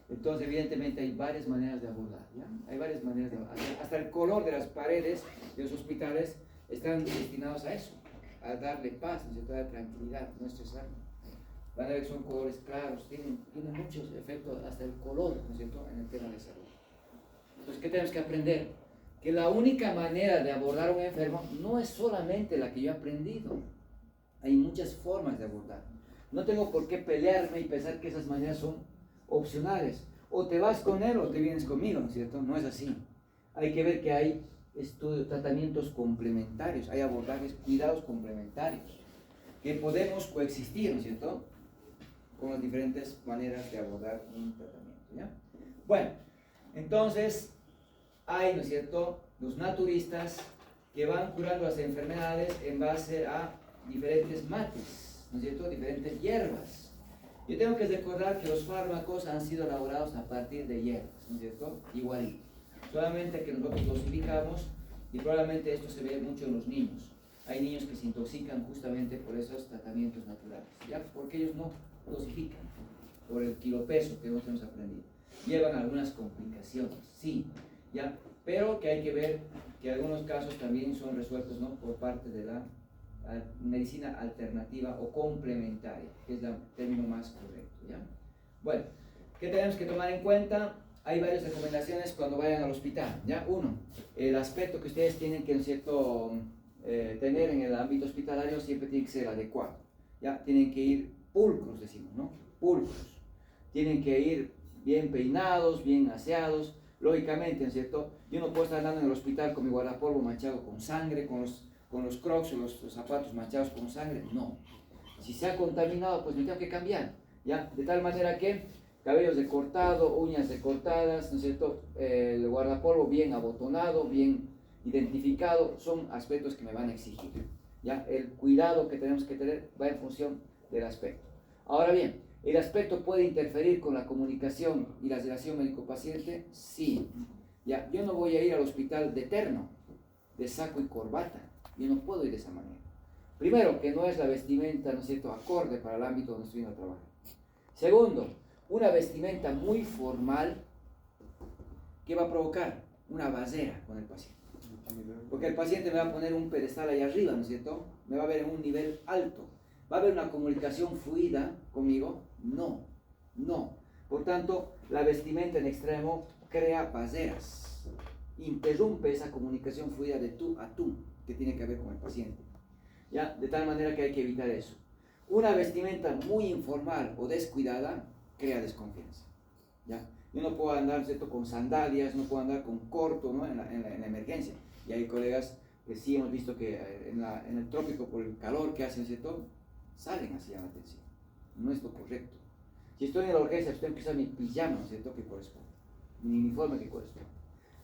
Entonces, evidentemente, hay varias maneras de abordar, ¿ya? Hay varias maneras de abordar. Hasta el color de las paredes de los hospitales están destinados a eso, a darle paz, ¿no es cierto?, a dar tranquilidad, no estresarlo. Van a ver que son colores claros, tienen muchos efectos, hasta el color, ¿no es cierto?, en el tema de salud. Entonces, ¿qué tenemos que aprender? Que la única manera de abordar a un enfermo no es solamente la que yo he aprendido. Hay muchas formas de abordar. No tengo por qué pelearme y pensar que esas maneras son opcionales. O te vas con él o te vienes conmigo, ¿no es cierto? No es así. Hay que ver que hay tratamientos complementarios, hay abordajes, cuidados complementarios, que podemos coexistir, ¿no es cierto?, con las diferentes maneras de abordar un tratamiento, ¿ya? Bueno, entonces hay, ¿no es cierto?, los naturistas que van curando las enfermedades en base a diferentes mates, ¿no es cierto?, diferentes hierbas. Yo tengo que recordar que los fármacos han sido elaborados a partir de hierbas, ¿no es cierto?, igualito. Solamente que nosotros dosificamos, y probablemente esto se ve mucho en los niños. Hay niños que se intoxican justamente por esos tratamientos naturales, ¿ya? Porque ellos no dosifican, por el kilopeso que nosotros hemos aprendido. Llevan algunas complicaciones, sí, ¿ya? Pero que hay que ver que algunos casos también son resueltos, ¿no?, por parte de la medicina alternativa o complementaria, que es el término más correcto, ¿ya? Bueno, ¿qué tenemos que tomar en cuenta? Hay varias recomendaciones cuando vayan al hospital, ¿ya? Uno, el aspecto que ustedes tienen que, ¿no es cierto?, tener en el ámbito hospitalario siempre tiene que ser adecuado, ¿ya? Tienen que ir pulcros, decimos, ¿no? Pulcros. Tienen que ir bien peinados, bien aseados, lógicamente, ¿no es cierto? Yo no puedo estar andando en el hospital con mi guardapolvo manchado con sangre, con los crocs o los zapatos manchados con sangre, no. Si se ha contaminado, pues me tengo que cambiar, ¿ya? De tal manera que cabellos recortados, uñas recortadas, ¿no es cierto?, el guardapolvo bien abotonado, bien identificado, son aspectos que me van a exigir, ¿ya? El cuidado que tenemos que tener va en función del aspecto. Ahora bien, ¿El aspecto puede interferir con la comunicación y la relación médico-paciente? Sí. Ya, yo no voy a ir al hospital de terno, de saco y corbata. Yo no puedo ir de esa manera. Primero, que no es la vestimenta, ¿no es cierto?, acorde para el ámbito donde estoy yendo a trabajar. Segundo, una vestimenta muy formal, ¿qué va a provocar? Una basera con el paciente. Porque el paciente me va a poner un pedestal ahí arriba, ¿no es cierto? Me va a ver en un nivel alto. ¿Va a haber una comunicación fluida conmigo? No, no. Por tanto, la vestimenta en extremo crea baseras. Interrumpe esa comunicación fluida de tú a tú que tiene que ver con el paciente. ¿Ya? De tal manera que hay que evitar eso. Una vestimenta muy informal o descuidada crea desconfianza. ¿Ya? Yo no puedo andar, ¿cierto?, con sandalias, no puedo andar con corto, ¿no?, en la emergencia. Y hay colegas que sí hemos visto que en el trópico, por el calor que hacen, ¿cierto?, salen así a la atención. No es lo correcto. Si estoy en la urgencia, usted empieza mi pijama, ¿no es cierto?, que corresponde. Mi uniforme que corresponde.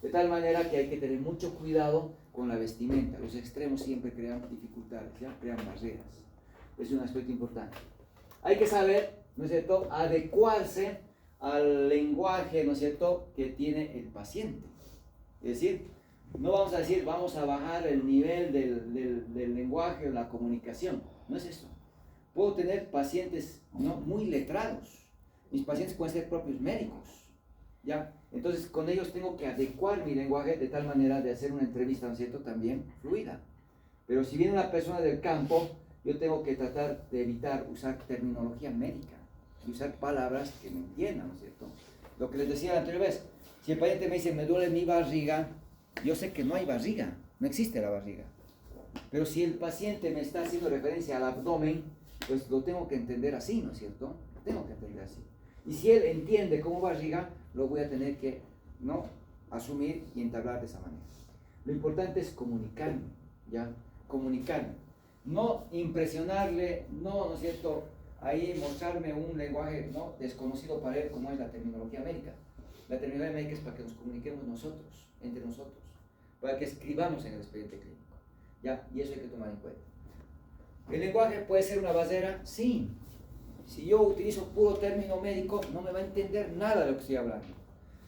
De tal manera que hay que tener mucho cuidado con la vestimenta. Los extremos siempre crean dificultades, ¿ya? Crean barreras. Es un aspecto importante. Hay que saber, ¿no es cierto?, adecuarse al lenguaje, ¿no es cierto?, que tiene el paciente. Es decir, no vamos a decir, vamos a bajar el nivel del lenguaje o la comunicación. No es eso. Puedo tener pacientes, ¿no?, muy letrados. Mis pacientes pueden ser propios médicos, ¿ya? Entonces, con ellos tengo que adecuar mi lenguaje de tal manera de hacer una entrevista, ¿no es cierto?, también fluida. Pero si viene una persona del campo, yo tengo que tratar de evitar usar terminología médica y usar palabras que me entiendan, ¿no es cierto? Lo que les decía la anterior vez, si el paciente me dice, me duele mi barriga, yo sé que no hay barriga, no existe la barriga. Pero si el paciente me está haciendo referencia al abdomen, pues lo tengo que entender así, ¿no es cierto? Lo tengo que entender así. Y si él entiende como barriga, lo voy a tener que, ¿no?, asumir y entablar de esa manera. Lo importante es comunicarme, ¿ya? Comunicarme. No impresionarle, ¿no es cierto?, ahí mostrarme un lenguaje, ¿no?, desconocido para él, como es la terminología médica. La terminología médica es para que nos comuniquemos nosotros, entre nosotros, para que escribamos en el expediente clínico, ¿ya? Y eso hay que tomar en cuenta. ¿El lenguaje puede ser una basera? Sí. Si yo utilizo puro término médico, no me va a entender nada de lo que estoy hablando.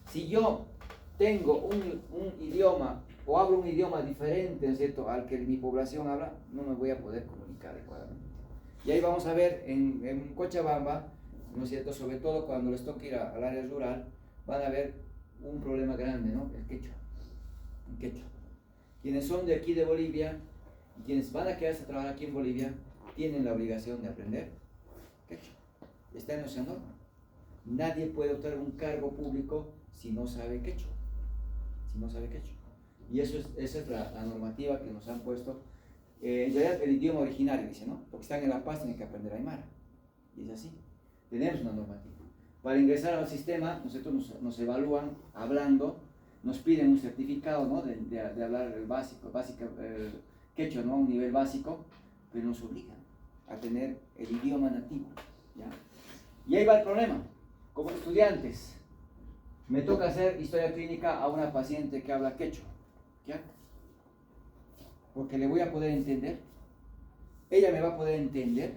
Si yo tengo un idioma o hablo un idioma diferente, ¿no es cierto?, al que mi población habla, no me voy a poder comunicar adecuadamente. Y ahí vamos a ver en Cochabamba, ¿no es cierto?, sobre todo cuando les toque ir al área rural, van a ver un problema grande, ¿no?, el quechua. El quechua. Quienes son de aquí de Bolivia, quienes van a quedarse a trabajar aquí en Bolivia, tienen la obligación de aprender quechua. Está en nuestra norma. Nadie puede optar un cargo público si no sabe quechua. Si no sabe quechua. Y esa es la normativa que nos han puesto. En realidad el idioma originario dice, ¿no? Porque están en La Paz, tienen que aprender aymara. Y es así. Tenemos una normativa. Para ingresar al sistema, nosotros nos evalúan hablando, nos piden un certificado, ¿no?, de hablar el básico, quechua, ¿no?, a un nivel básico, pero nos obligan a tener el idioma nativo, ¿ya? Y ahí va el problema. Como estudiantes, me toca hacer historia clínica a una paciente que habla quechua, ¿ya? Porque le voy a poder entender, ella me va a poder entender.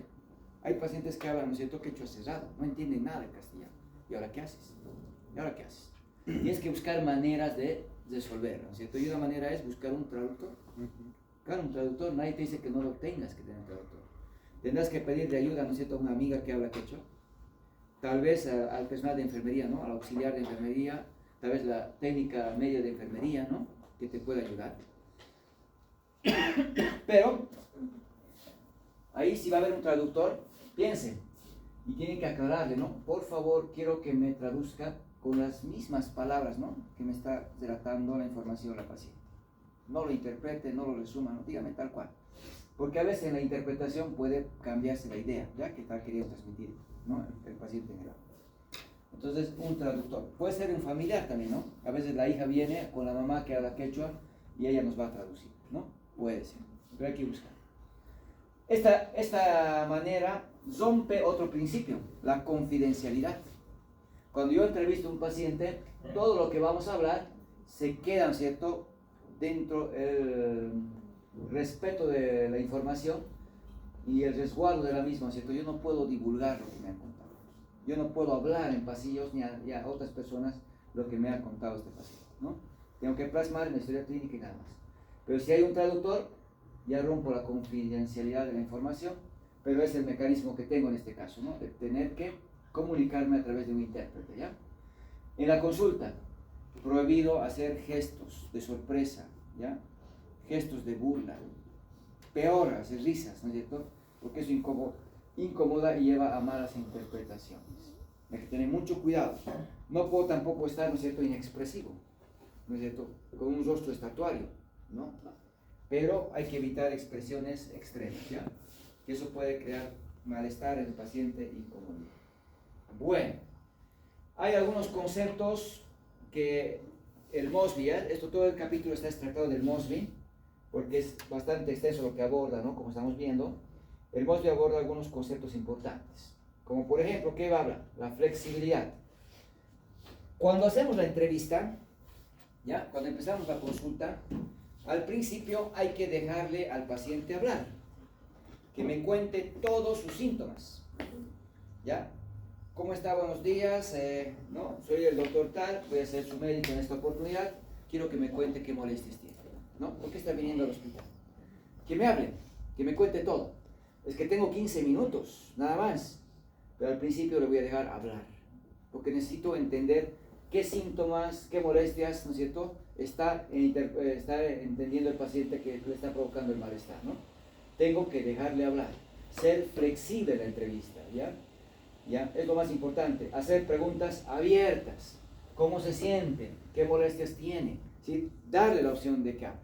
Hay pacientes que hablan, ¿no es cierto?, quechua cerrado, no entienden nada de castellano. ¿Y ahora qué haces? ¿Y ahora qué haces? Tienes que buscar maneras de resolverlo, ¿no es cierto? Y una manera es buscar un traductor. Claro, un traductor, nadie te dice que no lo tengas que tener un traductor. Tendrás que pedirle ayuda, ¿no es cierto?, a una amiga que habla quechua. Tal vez al personal de enfermería, ¿no?, al auxiliar de enfermería, tal vez la técnica media de enfermería, ¿no?, que te pueda ayudar. Pero, ahí si va a haber un traductor, piensen, y tienen que aclararle, ¿no?, por favor, quiero que me traduzca con las mismas palabras, ¿no?, que me está relatando la información la paciente. No lo interprete, no lo resuma, no, dígame tal cual. Porque a veces en la interpretación puede cambiarse la idea, ya que está queriendo transmitir, ¿no?, el paciente en el aula. Entonces, un traductor. Puede ser un familiar también, ¿no? A veces la hija viene con la mamá que habla quechua y ella nos va a traducir, ¿no? Puede ser, pero hay que buscar. Esta manera rompe otro principio, la confidencialidad. Cuando yo entrevisto a un paciente, todo lo que vamos a hablar se queda, ¿cierto?, dentro del respeto de la información y el resguardo de la misma, ¿cierto? Yo no puedo divulgar lo que me han contado. Yo no puedo hablar en pasillos ni a otras personas lo que me ha contado este paciente, ¿no? Tengo que plasmar en la historia clínica y nada más. Pero si hay un traductor, ya rompo la confidencialidad de la información, pero es el mecanismo que tengo en este caso, ¿no? De tener que comunicarme a través de un intérprete, ¿ya? En la consulta, prohibido hacer gestos de sorpresa, ¿ya? Gestos de burla, peor, hacer risas, ¿no es cierto? Porque eso incomoda y lleva a malas interpretaciones. Hay que tener mucho cuidado. No puedo tampoco estar, ¿no es cierto?, inexpresivo, ¿no es cierto?, con un rostro estatuario, ¿no? Pero hay que evitar expresiones extremas, ¿ya? Que eso puede crear malestar en el paciente y incomodidad. Bueno, hay algunos conceptos que el Mosby, esto todo el capítulo está extractado del Mosby, porque es bastante extenso lo que aborda, ¿no? Como estamos viendo, el Mosby aborda algunos conceptos importantes, como por ejemplo, ¿qué habla? La flexibilidad. Cuando hacemos la entrevista, ¿ya? Cuando empezamos la consulta, al principio hay que dejarle al paciente hablar, que me cuente todos sus síntomas, ¿ya? ¿Cómo está? Buenos días, ¿no? Soy el doctor tal, voy a ser su médico en esta oportunidad, quiero que me cuente qué molestias tiene, ¿no? ¿Por qué está viniendo al hospital? Que me hable, que me cuente todo. Es que tengo 15 minutos, nada más, pero al principio le voy a dejar hablar, porque necesito entender qué síntomas, qué molestias, ¿no es cierto?, está entendiendo el paciente que le está provocando el malestar, ¿no? Tengo que dejarle hablar, ser flexible en la entrevista, ¿ya? ¿Ya? Es lo más importante, hacer preguntas abiertas, cómo se siente, qué molestias tiene, ¿sí? Darle la opción de que hable.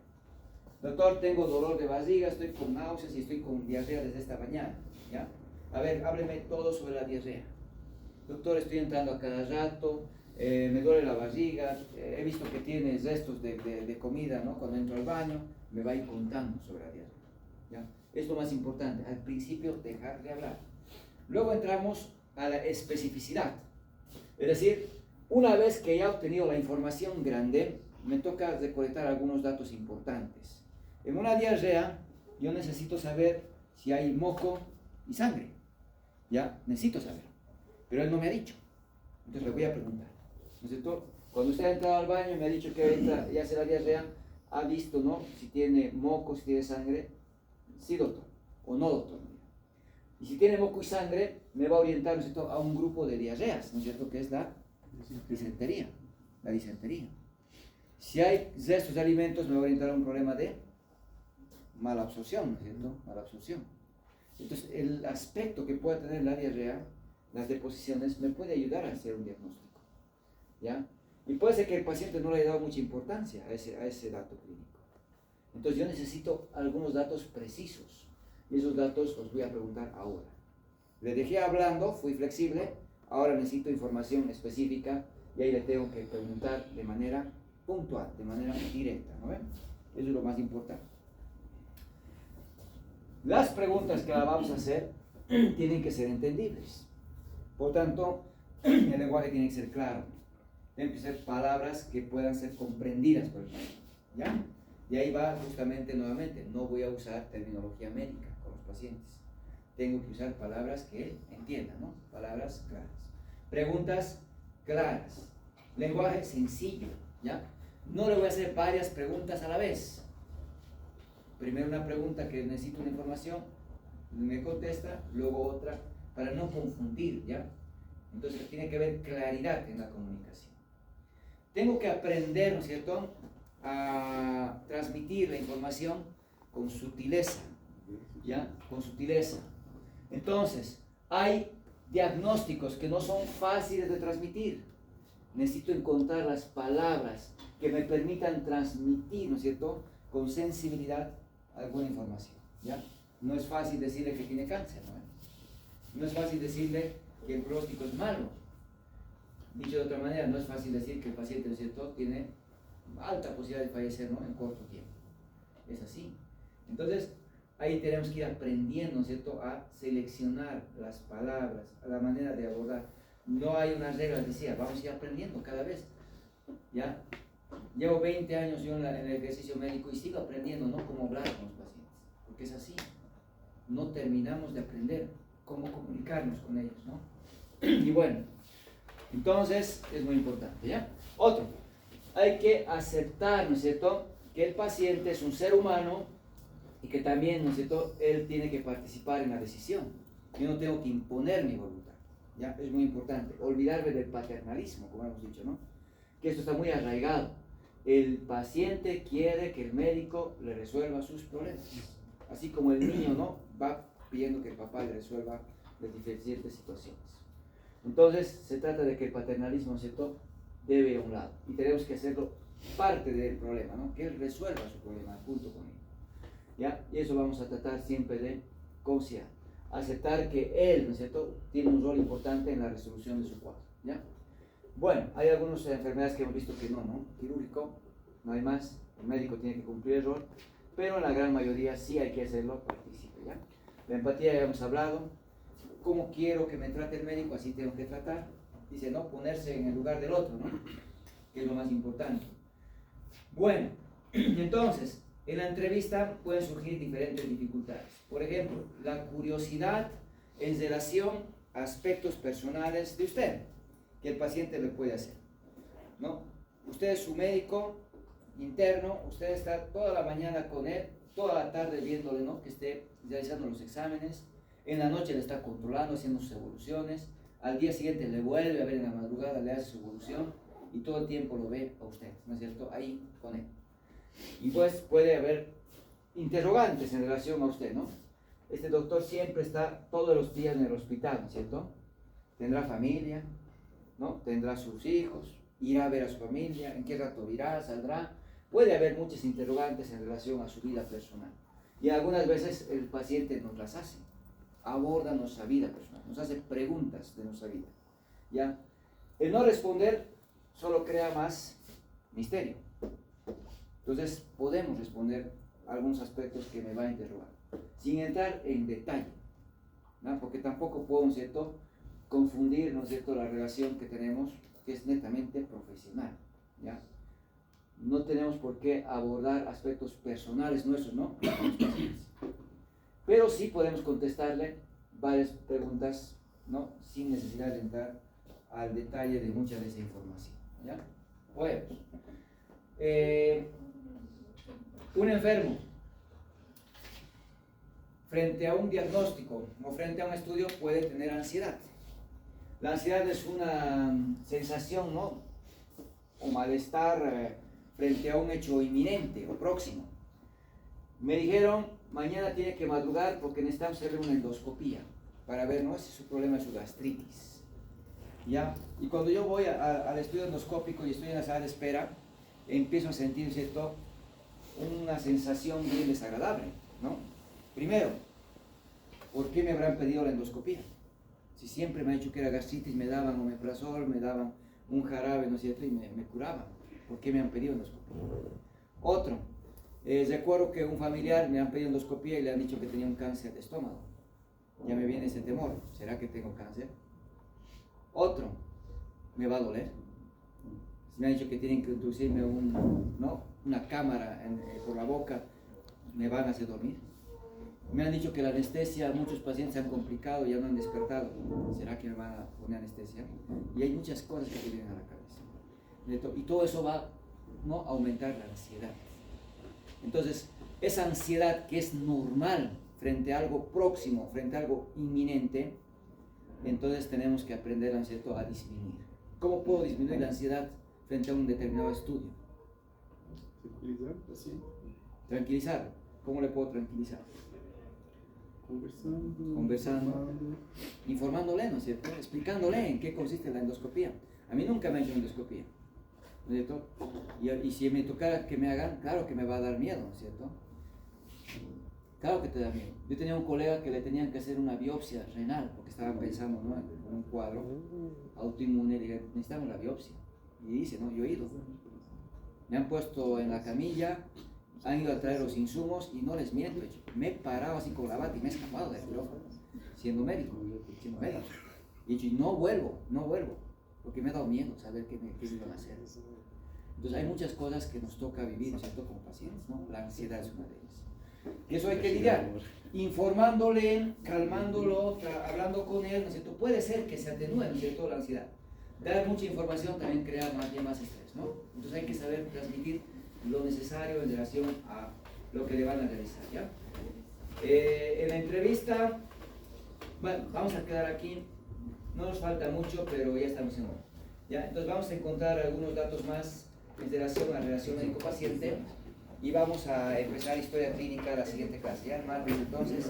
Doctor, tengo dolor de barriga, estoy con náuseas y estoy con diarrea desde esta mañana, ¿ya? A ver, hábleme todo sobre la diarrea. Doctor, estoy entrando a cada rato, me duele la barriga, he visto que tiene restos de comida, ¿no? Cuando entro al baño, me va a ir contando sobre la diarrea, ¿ya? Es lo más importante, al principio dejarle hablar. Luego entramos a la especificidad, es decir, una vez que ya he obtenido la información grande, me toca recolectar algunos datos importantes. En una diarrea, yo necesito saber si hay moco y sangre, ¿ya? Necesito saber, pero él no me ha dicho, entonces le voy a preguntar, ¿no es cierto? Cuando usted ha entrado al baño y me ha dicho que ya hace la diarrea, ha visto, ¿no?, si tiene moco, si tiene sangre. Sí, doctor, o no, doctor. Y si tiene moco y sangre, me va a orientar, ¿no es cierto?, a un grupo de diarreas, ¿no es cierto?, que es la disentería. La disentería. Si hay restos de alimentos, me va a orientar a un problema de mala absorción, ¿no es cierto?, mala absorción. Entonces, el aspecto que pueda tener la diarrea, las deposiciones, me puede ayudar a hacer un diagnóstico, ¿ya? Y puede ser que el paciente no le haya dado mucha importancia a ese dato clínico. Entonces, yo necesito algunos datos precisos. Y esos datos los voy a preguntar ahora. Le dejé hablando, fui flexible, ahora necesito información específica y ahí le tengo que preguntar de manera puntual, de manera directa, ¿no ven? Eso es lo más importante. Las preguntas que vamos a hacer tienen que ser entendibles. Por tanto, el lenguaje tiene que ser claro. Tienen que ser palabras que puedan ser comprendidas por el paciente, ¿ya? Y ahí va justamente nuevamente, no voy a usar terminología médica con los pacientes. Tengo que usar palabras que él entienda, ¿no? Palabras claras. Preguntas claras. Lenguaje sencillo, ¿ya? No le voy a hacer varias preguntas a la vez. Primero una pregunta que necesito una información, me contesta, luego otra, para no confundir, ¿ya? Entonces tiene que haber claridad en la comunicación. Tengo que aprender, ¿no es cierto?, a transmitir la información con sutileza, ¿ya? Con sutileza. Entonces, hay diagnósticos que no son fáciles de transmitir. Necesito encontrar las palabras que me permitan transmitir, ¿no es cierto?, con sensibilidad alguna información, ¿ya? No es fácil decirle que tiene cáncer, ¿no? No es fácil decirle que el pronóstico es malo. Dicho de otra manera, no es fácil decir que el paciente, ¿no es cierto?, tiene alta posibilidad de fallecer, ¿no?, en corto tiempo. Es así. Entonces, ahí tenemos que ir aprendiendo, ¿no es cierto?, a seleccionar las palabras, a la manera de abordar. No hay unas reglas, decía, vamos a ir aprendiendo cada vez, ¿ya? Llevo 20 años yo en el ejercicio médico y sigo aprendiendo, ¿no?, cómo hablar con los pacientes, porque es así. No terminamos de aprender cómo comunicarnos con ellos, ¿no? Y bueno, entonces es muy importante, ¿ya? Otro, hay que aceptar, ¿no es cierto?, que el paciente es un ser humano y que también, ¿no es cierto?, él tiene que participar en la decisión. Yo no tengo que imponer mi voluntad, ¿ya? Es muy importante. Olvidarme del paternalismo, como hemos dicho, ¿no? Que esto está muy arraigado. El paciente quiere que el médico le resuelva sus problemas. Así como el niño, ¿no?, va pidiendo que el papá le resuelva las diferentes situaciones. Entonces, se trata de que el paternalismo, ¿no es cierto?, debe ir a un lado. Y tenemos que hacerlo parte del problema, ¿no?, que él resuelva su problema junto con él. ¿Ya? Y eso vamos a tratar siempre de considerar. Aceptar que él, ¿no es cierto?, tiene un rol importante en la resolución de su cuadro. ¿Ya? Bueno, hay algunas enfermedades que hemos visto que no, quirúrgico, no hay más, el médico tiene que cumplir el rol, pero en la gran mayoría sí hay que hacerlo partícipe, ¿ya? La empatía ya hemos hablado, cómo quiero que me trate el médico, así tengo que tratar, dice, no ponerse en el lugar del otro, ¿no?, que es lo más importante. Bueno, entonces, en la entrevista pueden surgir diferentes dificultades. Por ejemplo, la curiosidad en relación a aspectos personales de usted, que el paciente le puede hacer, ¿no? Usted es su médico interno, usted está toda la mañana con él, toda la tarde viéndole, ¿no?, que esté realizando los exámenes, en la noche le está controlando, haciendo sus evoluciones, al día siguiente le vuelve a ver en la madrugada, le hace su evolución, y todo el tiempo lo ve a usted, ¿no es cierto?, ahí con él. Y pues puede haber interrogantes en relación a usted, ¿no? Este doctor siempre está todos los días en el hospital, ¿no es cierto? Tendrá familia, ¿no? Tendrá sus hijos, irá a ver a su familia, en qué rato irá, saldrá. Puede haber muchas interrogantes en relación a su vida personal. Y algunas veces el paciente nos las hace, aborda nuestra vida personal, nos hace preguntas de nuestra vida, ¿ya? El no responder solo crea más misterio. Entonces podemos responder algunos aspectos que me va a interrogar, sin entrar en detalle, ¿no? Porque tampoco puedo, ¿no es cierto?, confundir, ¿no es cierto?, la relación que tenemos, que es netamente profesional, ¿ya? No tenemos por qué abordar aspectos personales nuestros, ¿no?, pero sí podemos contestarle varias preguntas, ¿no?, sin necesidad de entrar al detalle de mucha de esa información, ¿ya? Bueno, un enfermo frente a un diagnóstico o frente a un estudio puede tener ansiedad. La ansiedad es una sensación, ¿no?, o malestar frente a un hecho inminente o próximo. Me dijeron, mañana tiene que madrugar porque necesitamos hacerle una endoscopía para ver, ¿no?, si su problema es su gastritis, ¿ya? Y cuando yo voy al estudio endoscópico y estoy en la sala de espera, empiezo a sentir, ¿cierto?, una sensación bien desagradable, ¿no? Primero, ¿por qué me habrán pedido la endoscopía? Si siempre me han dicho que era gastritis, me daban omeprazol, me daban un jarabe, ¿no es cierto?, y me curaban. ¿Por qué me han pedido endoscopía? Otro, recuerdo que un familiar me han pedido endoscopía y le han dicho que tenía un cáncer de estómago. Ya me viene ese temor, ¿será que tengo cáncer? Otro, ¿me va a doler? Me han dicho que tienen que introducirme una cámara por la boca, ¿me van a hacer dormir? Me han dicho que la anestesia, muchos pacientes se han complicado y ya no han despertado. ¿Será que me van a poner anestesia? Y hay muchas cosas que te vienen a la cabeza. Y todo eso va, ¿no?, a aumentar la ansiedad. Entonces, esa ansiedad que es normal frente a algo próximo, frente a algo inminente, entonces tenemos que aprender, ¿no es cierto?, a disminuir. ¿Cómo puedo disminuir la ansiedad frente a un determinado estudio? Tranquilizar, así. Tranquilizar. ¿Cómo le puedo tranquilizar? Conversando, informándole, ¿no es cierto?, explicándole en qué consiste la endoscopía. A mí nunca me han hecho endoscopía, ¿no es cierto? Y si me tocara que me hagan, claro que me va a dar miedo, ¿no es cierto? Claro que te da miedo. Yo tenía un colega que le tenían que hacer una biopsia renal porque estaban pensando, ¿no?, en un cuadro autoinmune, y dije, necesitamos la biopsia. Y dice, no, yo he ido. Me han puesto en la camilla, han ido a traer los insumos y no les miento, me he parado así con la bata y me he escapado del quirófano, siendo médico. Y he dicho, y no vuelvo, porque me ha dado miedo saber qué me iban a hacer. Entonces hay muchas cosas que nos toca vivir, ¿no es cierto?, como pacientes, ¿no? La ansiedad es una de ellas. Y eso hay que lidiar, informándole, calmándolo, hablando con él, ¿no es cierto? Puede ser que se atenúe, ¿no es cierto?, la ansiedad. Dar mucha información también crea más estrés, ¿no? Entonces hay que saber transmitir lo necesario en relación a lo que le van a realizar, ¿ya? En la entrevista, bueno, vamos a quedar aquí, no nos falta mucho, pero ya estamos en hora, ¿ya? Entonces vamos a encontrar algunos datos más en relación a la relación médico-paciente y vamos a empezar historia clínica la siguiente clase, ¿ya? Martes, entonces.